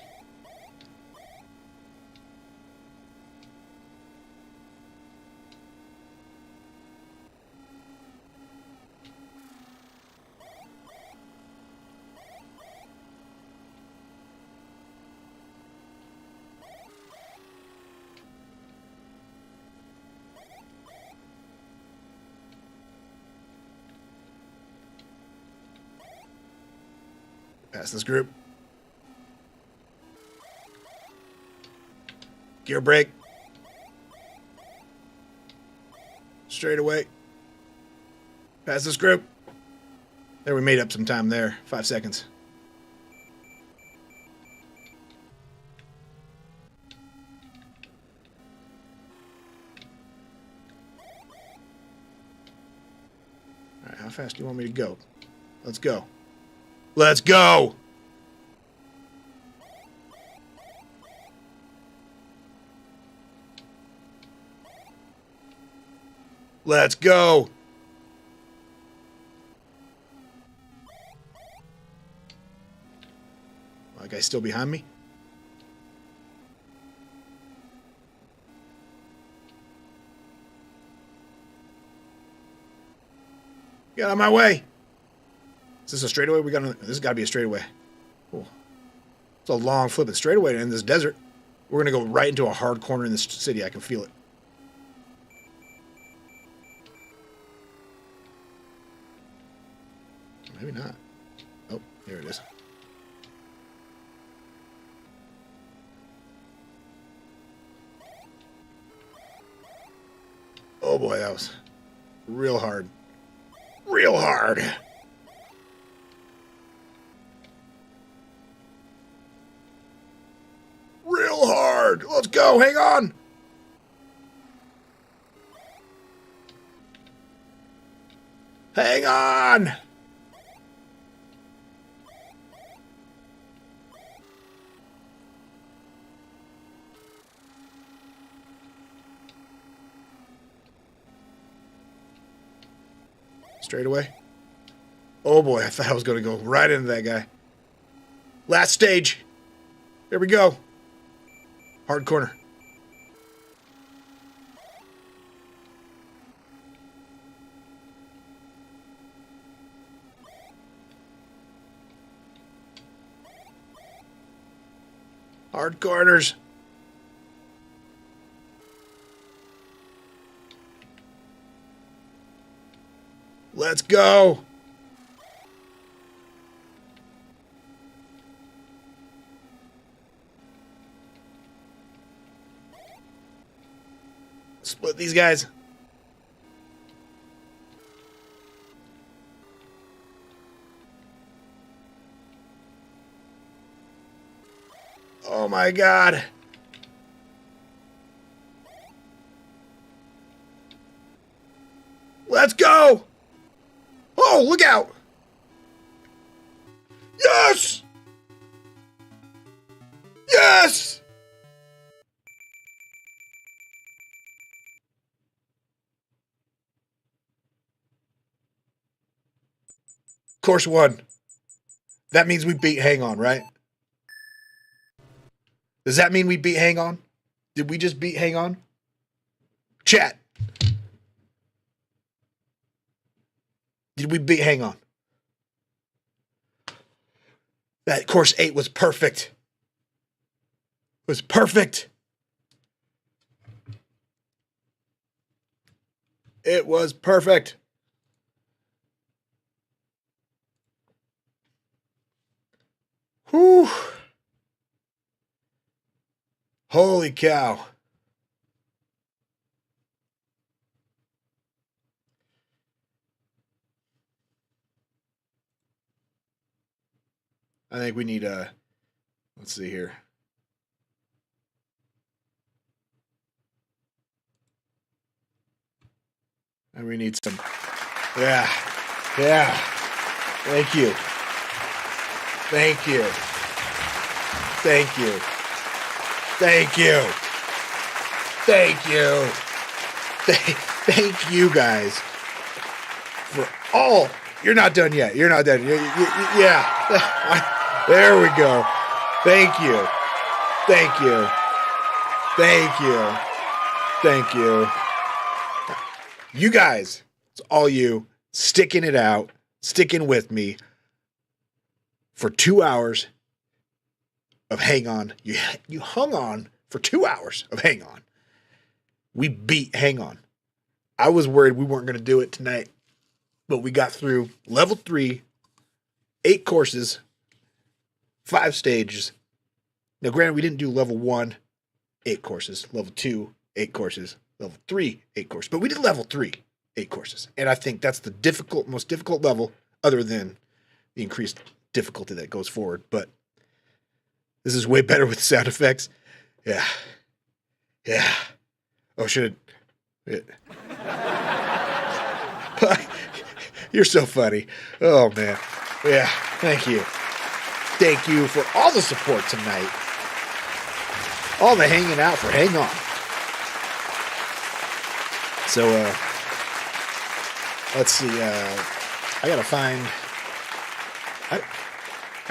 Pass this group. Gear brake. Straight away. Pass this group. There, we made up some time there. 5 seconds. Alright, how fast do you want me to go? Let's go. Let's go! Let's go! That guy's still behind me? Get out of my way! Is this a straightaway? This has got to be a straightaway. Cool. It's a long flipping straightaway in this desert. We're going to go right into a hard corner in this city. I can feel it. Maybe not. Oh, here it is. Oh boy, that was real hard. Real hard. Real hard. Let's go. Hang on. Hang on. Straight away. Oh boy, I thought I was going to go right into that guy. Last stage. Here we go. Hard corner. Hard corners. Let's go. Split these guys. Oh my God. Let's go. Oh, look out. Yes. Yes. Course 1. That means we beat Hang On, right? Does that mean we beat Hang On? Did we just beat Hang On? Chat. Did we beat Hang On? That course 8 was perfect. It was perfect. It was perfect. Whew. Holy cow. I think we need let's see here. And we need some, yeah. Thank you. Thank you. Thank you. Thank you. Thank you. Thank you guys for all. You're not done yet. You're not done. Yeah. There we go. Thank you. Thank you. Thank you. Thank you. You guys, it's all you sticking it out, sticking with me for 2 hours of Hang On. You hung on for 2 hours of Hang On. We beat Hang On. I was worried we weren't going to do it tonight, but we got through level 3, 8 courses, 5 stages. Now, granted, we didn't do level 1, 8 courses, level 2, 8 courses, level 3, 8 courses, but we did level 3, 8 courses. And I think that's the most difficult level other than the increased difficulty that goes forward. But this is way better with sound effects. Yeah. Oh, should it? You're so funny. Oh, man. Yeah, thank you. Thank you for all the support tonight. All the hanging out for Hang On. So, let's see. I gotta find. I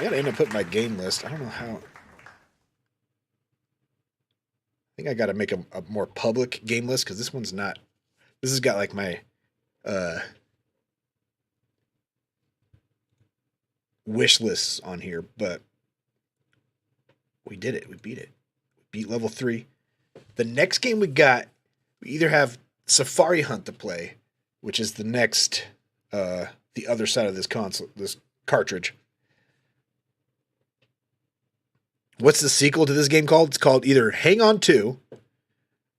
gotta end up putting my game list. I don't know how. I think I gotta make a more public game list because this one's not. This has got like my wish lists on here, but we did it. We beat it. We beat level 3. The next game we got, we either have Safari Hunt to play, which is the next, the other side of this console, this cartridge. What's the sequel to this game called? It's called either Hang On 2,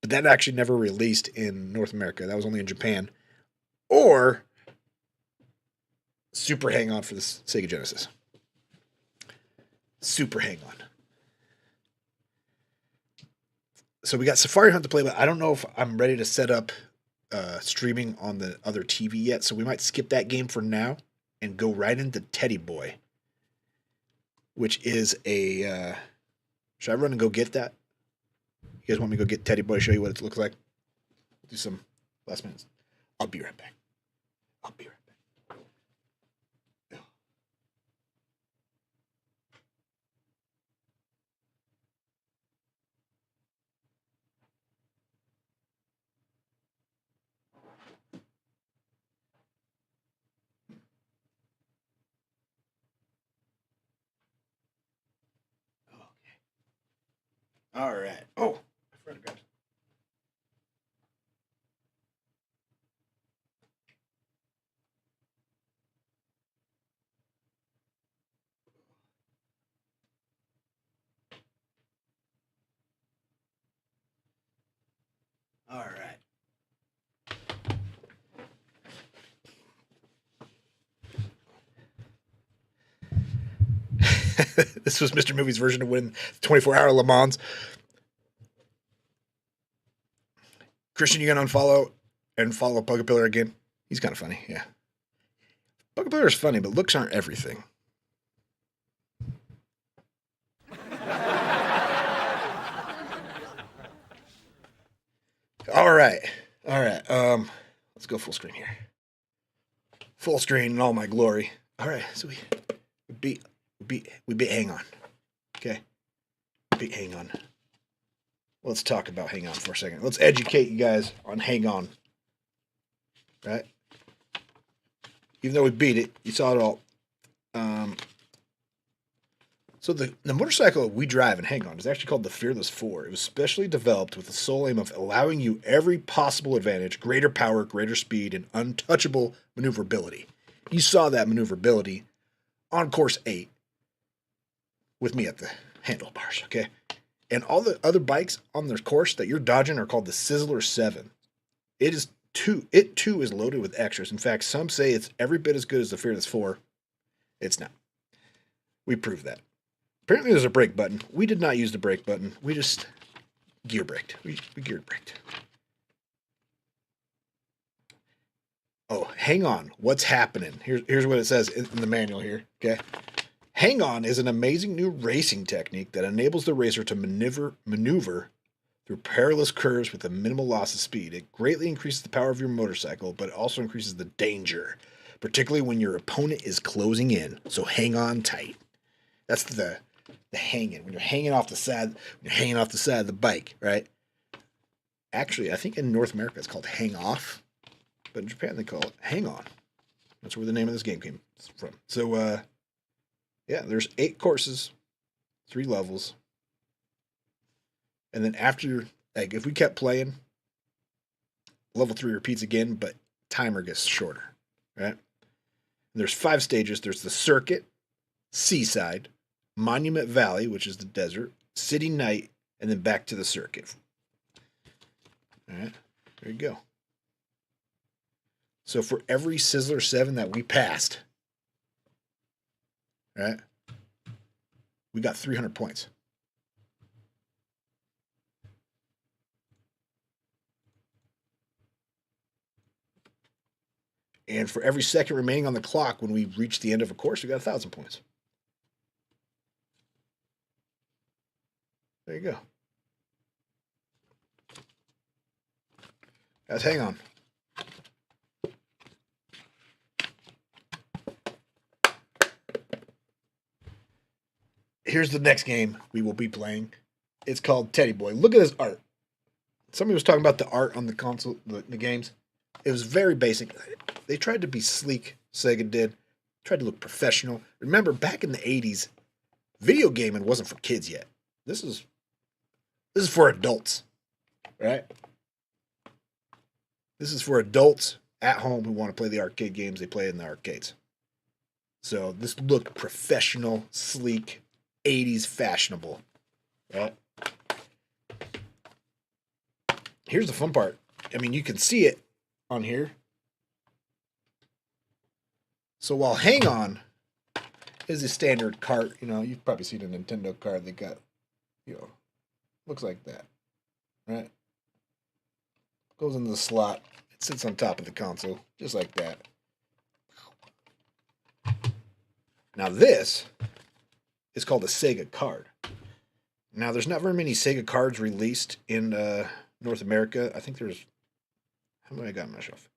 but that actually never released in North America. That was only in Japan. Or Super Hang On for the Sega Genesis. Super Hang On. So we got Safari Hunt to play, but I don't know if I'm ready to set up streaming on the other TV yet, so we might skip that game for now and go right into Teddy Boy, which is a... should I run and go get that? You guys want me to go get Teddy Boy, show you what it looks like? Do some last minutes. I'll be right back. All right. Oh, I forgot to grab. All right. This was Mr. Movie's version to win 24-hour Le Mans. Christian, you gonna unfollow and follow Bugapillar again? He's kind of funny, yeah. Bugapillar is funny, but looks aren't everything. All right. Let's go full screen here. Full screen in all my glory. All right, so we beat Hang On. Okay, beat Hang On. Let's talk about Hang On for a second. Let's educate you guys on Hang On. Right? Even though we beat it, you saw it all. So the motorcycle we drive in Hang On is actually called the Fearless 4. It was specially developed with the sole aim of allowing you every possible advantage, greater power, greater speed, and untouchable maneuverability. You saw that maneuverability on course 8 with me at the handlebars, okay? And all the other bikes on the course that you're dodging are called the Sizzler 7. It too is loaded with extras. In fact, some say it's every bit as good as the Fearless 4. It's not. We proved that. Apparently there's a brake button. We did not use the brake button. We just gear braked. We gear braked. Oh, Hang On. What's happening? Here's what it says in the manual here. Okay. Hang On is an amazing new racing technique that enables the racer to maneuver through perilous curves with a minimal loss of speed. It greatly increases the power of your motorcycle, but it also increases the danger, particularly when your opponent is closing in. So hang on tight. That's the hanging. When you're hanging off the side, of the bike, right? Actually, I think in North America it's called Hang Off, but in Japan they call it Hang On. That's where the name of this game came from. So, yeah, there's 8 courses, 3 levels, and then after, like, if we kept playing, level 3 repeats again, but timer gets shorter, right? And there's 5 stages. There's the circuit, seaside, Monument Valley, which is the desert, city night, and then back to the circuit. All right, there you go. So for every Sizzler 7 that we passed, right, we got 300 points. And for every second remaining on the clock when we reach the end of a course, we got 1,000 points. There you go. Guys, hang on. Here's the next game we will be playing. It's called Teddy Boy. Look at this art. Somebody was talking about the art on the console, the games. It was very basic. They tried to be sleek, Sega did. Tried to look professional. Remember, back in the 80s, video gaming wasn't for kids yet. This is for adults, right? This is for adults at home who want to play the arcade games they play in the arcades. So this looked professional, sleek, 80s fashionable, right? Here's the fun part. I mean, you can see it on here. So while Hang On is a standard cart, you know, you've probably seen a Nintendo cart that got, you know, looks like that, right? Goes into the slot. It sits on top of the console, just like that. Now this is called a Sega card. Now there's not very many Sega cards released in North America. I think there's, how many I got on my shelf?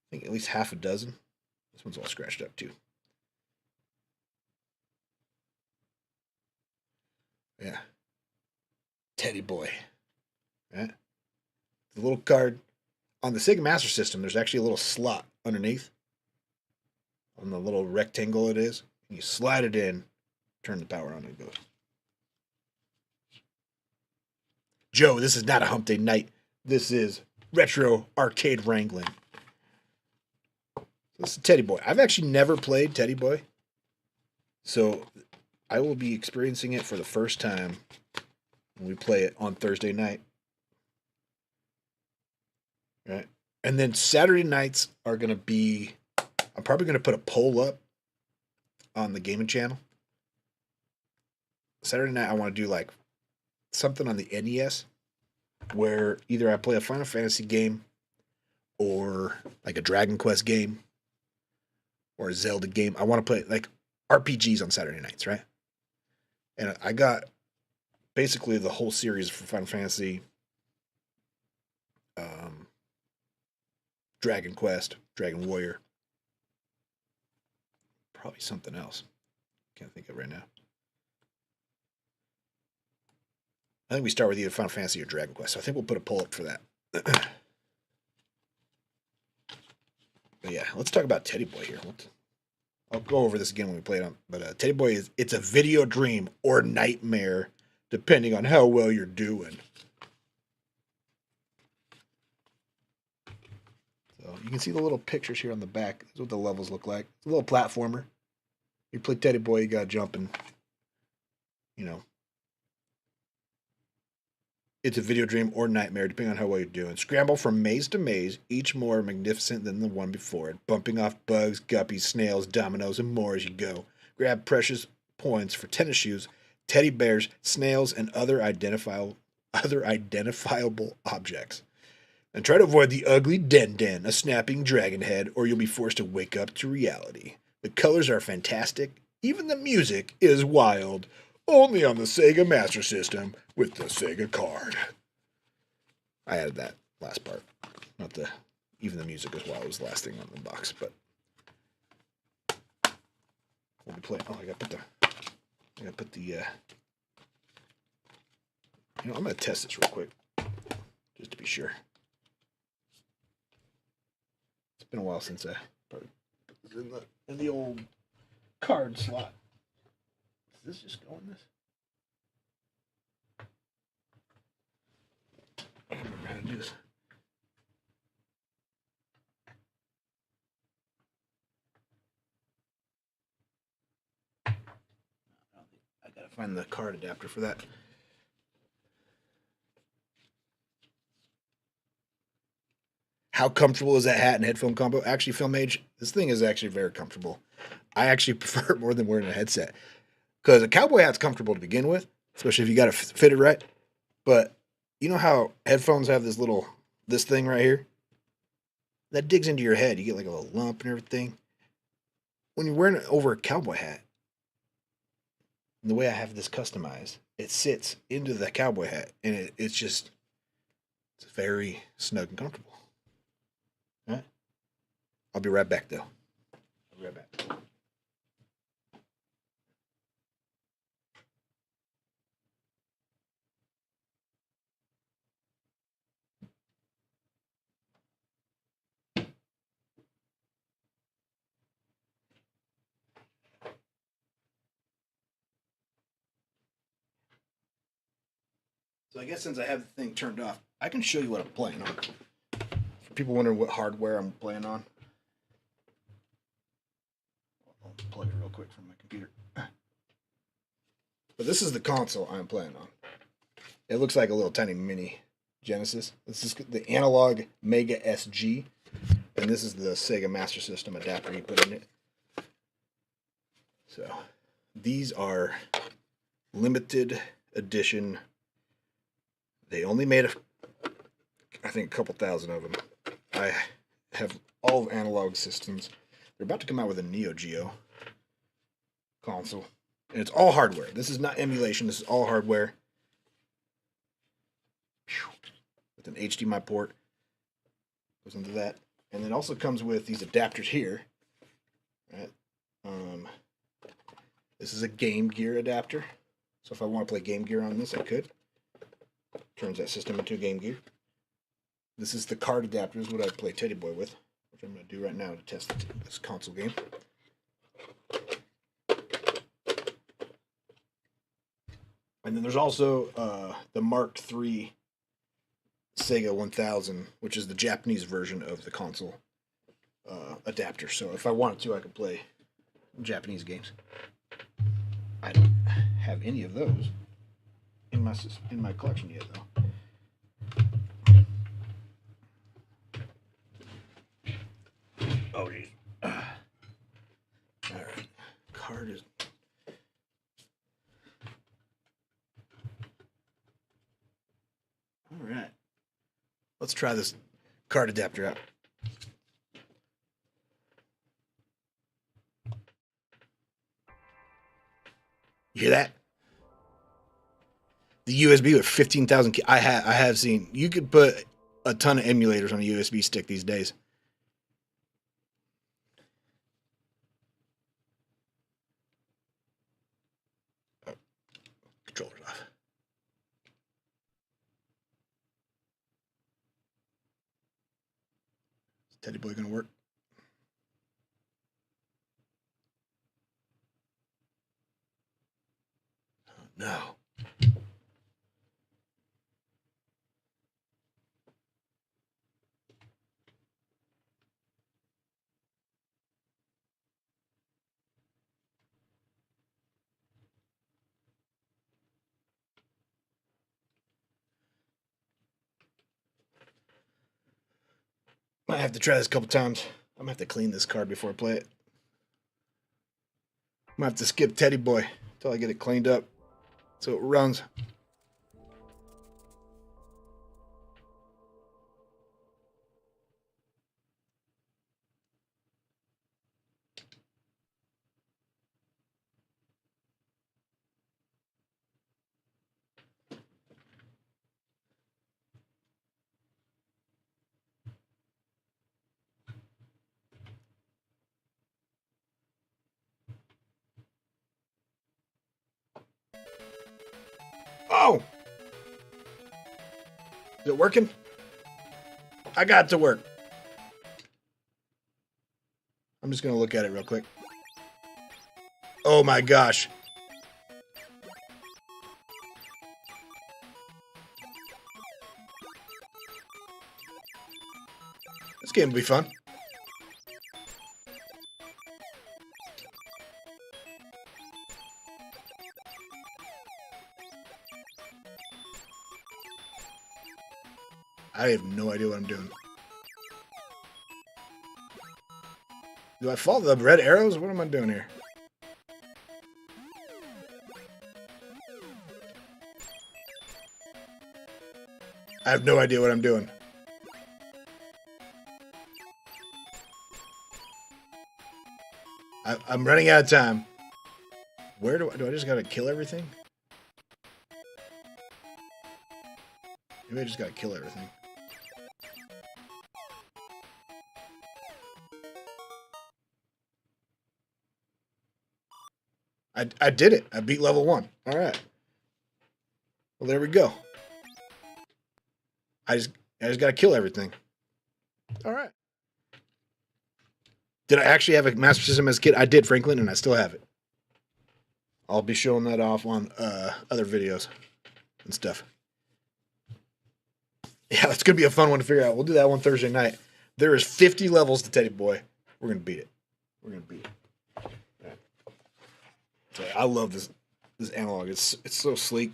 I think at least half a dozen. This one's all scratched up too. Yeah. Teddy Boy. Right? The little card. On the Sega Master System, there's actually a little slot underneath. On the little rectangle it is. You slide it in, turn the power on, and it goes. Joe, this is not a hump day night. This is retro arcade wrangling. This is Teddy Boy. I've actually never played Teddy Boy. So I will be experiencing it for the first time when we play it on Thursday night. Right? And then Saturday nights are going to be, I'm probably going to put a poll up on the gaming channel. Saturday night I want to do like something on the NES where either I play a Final Fantasy game or like a Dragon Quest game or a Zelda game. I want to play like RPGs on Saturday nights, right? And I got basically the whole series for Final Fantasy, Dragon Quest, Dragon Warrior, probably something else. Can't think of it right now. I think we start with either Final Fantasy or Dragon Quest. So I think we'll put a poll up for that. But yeah, let's talk about Teddy Boy here. I'll go over this again when we play it on. But Teddy Boy it's a video dream or nightmare, depending on how well you're doing. So you can see the little pictures here on the back. That's what the levels look like. It's a little platformer. You play Teddy Boy, you gotta jump and, you know. It's a video dream or nightmare, depending on how well you're doing. Scramble from maze to maze, each more magnificent than the one before it, bumping off bugs, guppies, snails, dominoes, and more as you go. Grab precious points for tennis shoes, teddy bears, snails, and other identifiable objects. And try to avoid the ugly Den, a snapping dragon head, or you'll be forced to wake up to reality. The colors are fantastic. Even the music is wild. Only on the Sega Master System with the Sega card. I added that last part. Not the even the music as well. It was the last thing on the box, but we'll be playing. Oh, I gotta put the I'm gonna test this real quick. Just to be sure. It's been a while since I put this in the old card slot. Does this just go in this? I don't remember how to do this. I gotta find the card adapter for that. How comfortable is that hat and headphone combo? Actually, Film Age, this thing is actually very comfortable. I actually prefer it more than wearing a headset. Because a cowboy hat's comfortable to begin with, especially if you got to fit it right. But you know how headphones have this thing right here? That digs into your head. You get like a little lump and everything. When you're wearing it over a cowboy hat, and the way I have this customized, it sits into the cowboy hat. And it's very snug and comfortable. All right? I'll be right back, though. I'll be right back. So I guess since I have the thing turned off, I can show you what I'm playing on. For people wondering what hardware I'm playing on, I'll plug it real quick from my computer. But this is the console I'm playing on. It looks like a little tiny mini Genesis. This is the analog Mega SG, and this is the Sega Master System adapter you put in it. So these are limited edition. They only made I think a couple thousand of them. I have all of analog systems. They're about to come out with a Neo Geo console. And it's all hardware. This is not emulation. This is all hardware. With an HDMI port. Goes into that. And it also comes with these adapters here. Right? This is a Game Gear adapter. So if I want to play Game Gear on this, I could. Turns that system into a Game Gear. This is the card adapter, is what I play Teddy Boy with, which I'm going to do right now to test this console game. And then there's also the Mark III Sega 1000, which is the Japanese version of the console adapter. So if I wanted to, I could play Japanese games. I don't have any of those in my collection yet, though. Oh, geez. All right. Card is... Let's try this card adapter out. You hear that? The USB with 15,000. I have seen. You could put a ton of emulators on a USB stick these days. Oh, controller's off. Is Teddy Boy gonna work? Oh, no. Might have to try this a couple times. I'm gonna have to clean this card before I play it. I'm gonna have to skip Teddy Boy until I get it cleaned up so it runs. Oh! Is it working? I got it to work. I'm just going to look at it real quick. Oh my gosh. This game will be fun. I have no idea what I'm doing. Do I follow the red arrows? What am I doing here? I have no idea what I'm doing. I'm running out of time. Where do I just gotta kill everything? Maybe I just gotta kill everything. I did it. I beat level 1. All right. Well, there we go. I just gotta kill everything. All right. Did I actually have a Master System as a kid? I did, Franklin, and I still have it. I'll be showing that off on other videos and stuff. Yeah, it's gonna be a fun one to figure out. We'll do that one Thursday night. There is 50 levels to Teddy Boy. We're gonna beat it. We're gonna beat it. I love this analog. It's so sleek.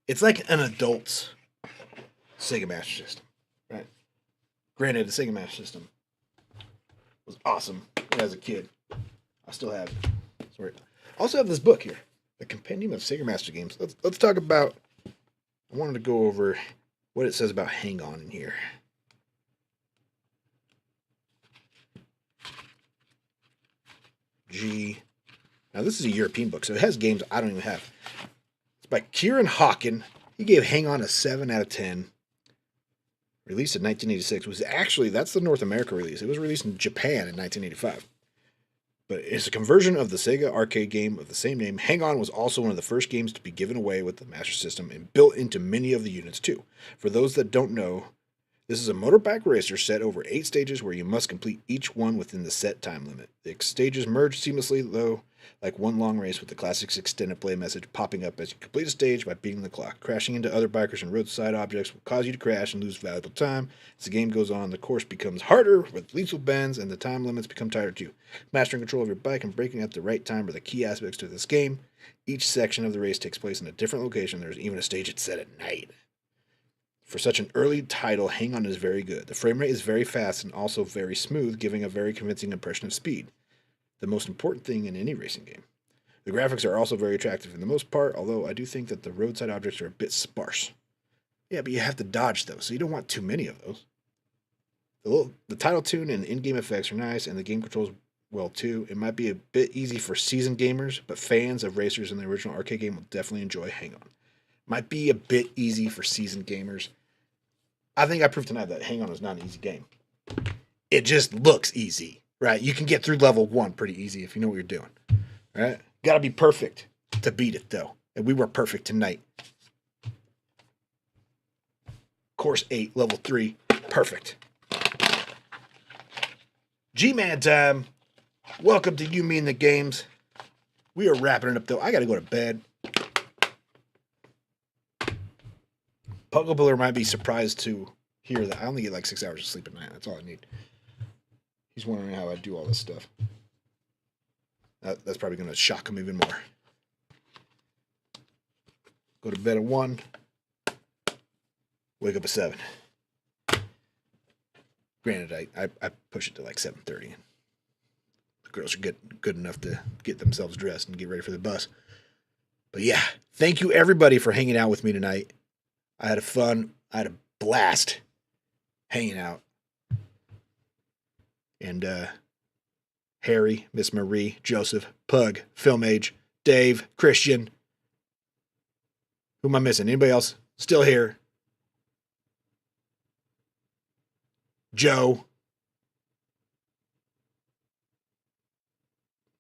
It's like an adult's Sega Master System, right? Granted, the Sega Master System was awesome as a kid. I still have it. Sorry. I also have this book here, the Compendium of Sega Master Games. Let's talk about. I wanted to go over what it says about Hang On in here. Now, this is a European book, so it has games I don't even have. It's by Kieran Hawken. He gave Hang On a 7 out of 10. Released in 1986. That's the North America release. It was released in Japan in 1985. But it's a conversion of the Sega arcade game of the same name. Hang On was also one of the first games to be given away with the Master System and built into many of the units too. For those that don't know, this is a motorbike racer set over 8 stages where you must complete each one within the set time limit. The stages merge seamlessly, though, like one long race, with the classics extended play message popping up as you complete a stage by beating the clock. Crashing into other bikers and roadside objects will cause you to crash and lose valuable time. As the game goes on, the course becomes harder with lethal bends, and the time limits become tighter too. Mastering control of your bike and braking at the right time are the key aspects to this game. Each section of the race takes place in a different location. There's even a stage that's set at night. For such an early title, Hang On is very good. The frame rate is very fast and also very smooth, giving a very convincing impression of speed. The most important thing in any racing game. The graphics are also very attractive for the most part, although I do think that the roadside objects are a bit sparse. Yeah, but you have to dodge those, so you don't want too many of those. The title tune and in-game effects are nice, and the game controls well too. It might be a bit easy for seasoned gamers, but fans of racers in the original arcade game will definitely enjoy Hang On. Might be a bit easy for seasoned gamers. I think I proved tonight that Hang On is not an easy game. It just looks easy, right? You can get through level 1 pretty easy if you know what you're doing, right? Got to be perfect to beat it, though. And we were perfect tonight. Course 8, level 3, perfect. G-Man time. Welcome to You Mean the Games. We are wrapping it up, though. I got to go to bed. Pugglebuller might be surprised to hear that. I only get like 6 hours of sleep at night. That's all I need. He's wondering how I do all this stuff. That's probably going to shock him even more. Go to bed at 1. Wake up at 7. Granted, I push it to like 7:30. The girls are good enough to get themselves dressed and get ready for the bus. But yeah, thank you everybody for hanging out with me tonight. I had a blast hanging out. And Harry, Miss Marie, Joseph, Pug, Film Age, Dave, Christian. Who am I missing? Anybody else still here? Joe.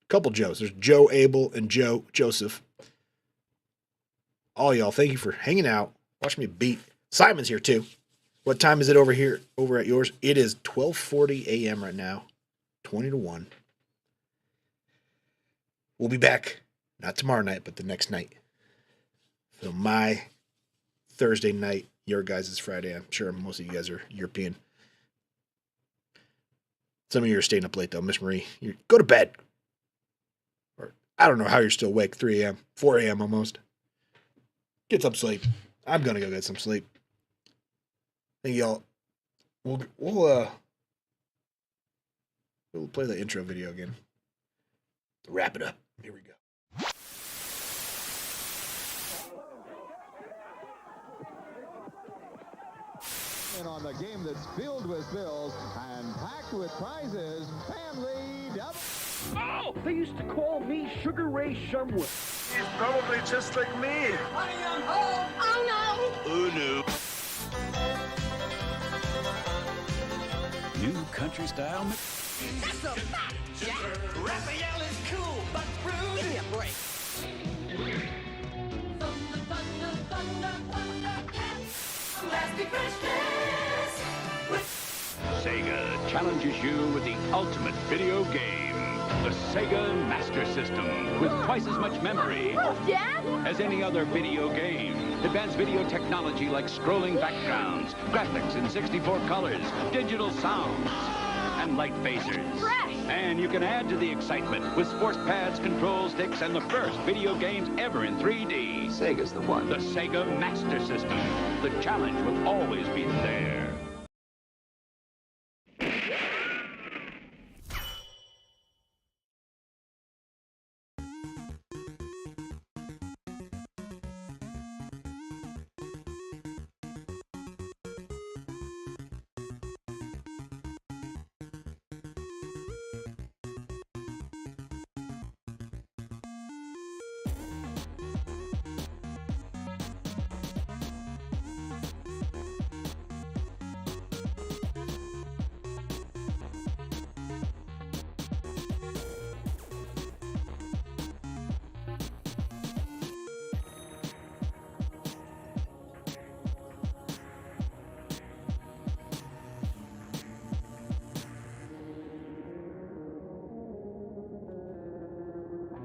Couple Joes. There's Joe Abel and Joe Joseph. All y'all, thank you for hanging out. Watch me beat. Simon's here too. What time is it over here, over at yours? It is 12:40 a.m. right now. 20 to 1. We'll be back, not tomorrow night, but the next night. So my Thursday night, your guys' Friday. I'm sure most of you guys are European. Some of you are staying up late, though. Miss Marie, go to bed. Or I don't know how you're still awake. 3 a.m., 4 a.m. almost. Get some sleep. I'm going to go get some sleep. Thank y'all. We'll play the intro video again. Wrap it up. Here we go. And on the game that's filled with thrills and packed with prizes, Family Double. Oh, they used to call me Sugar Ray Shumway. He's probably just like me. New country style. That's a fact, Jack. Raphael is cool, but rude. Give me a break. Sega challenges you with the ultimate video game, the Sega Master System, with twice as much memory as any other video game. Advanced video technology like scrolling backgrounds, graphics in 64 colors, digital sounds, and light phasers. And you can add to the excitement with sports pads, control sticks, and the first video games ever in 3D. Sega's the one. The Sega Master System. The challenge will always be there.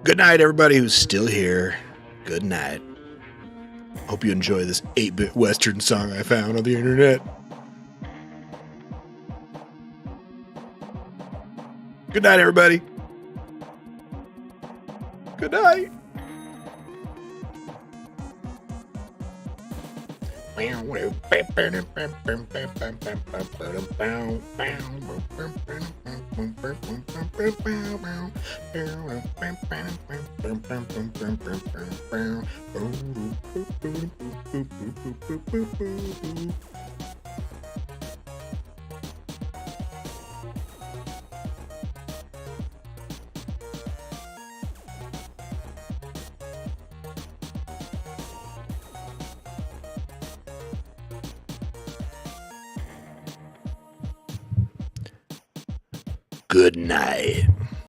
Good night, everybody who's still here. Good night. Hope you enjoy this 8-bit Western song I found on the internet. Good night, everybody. Good night. Good night.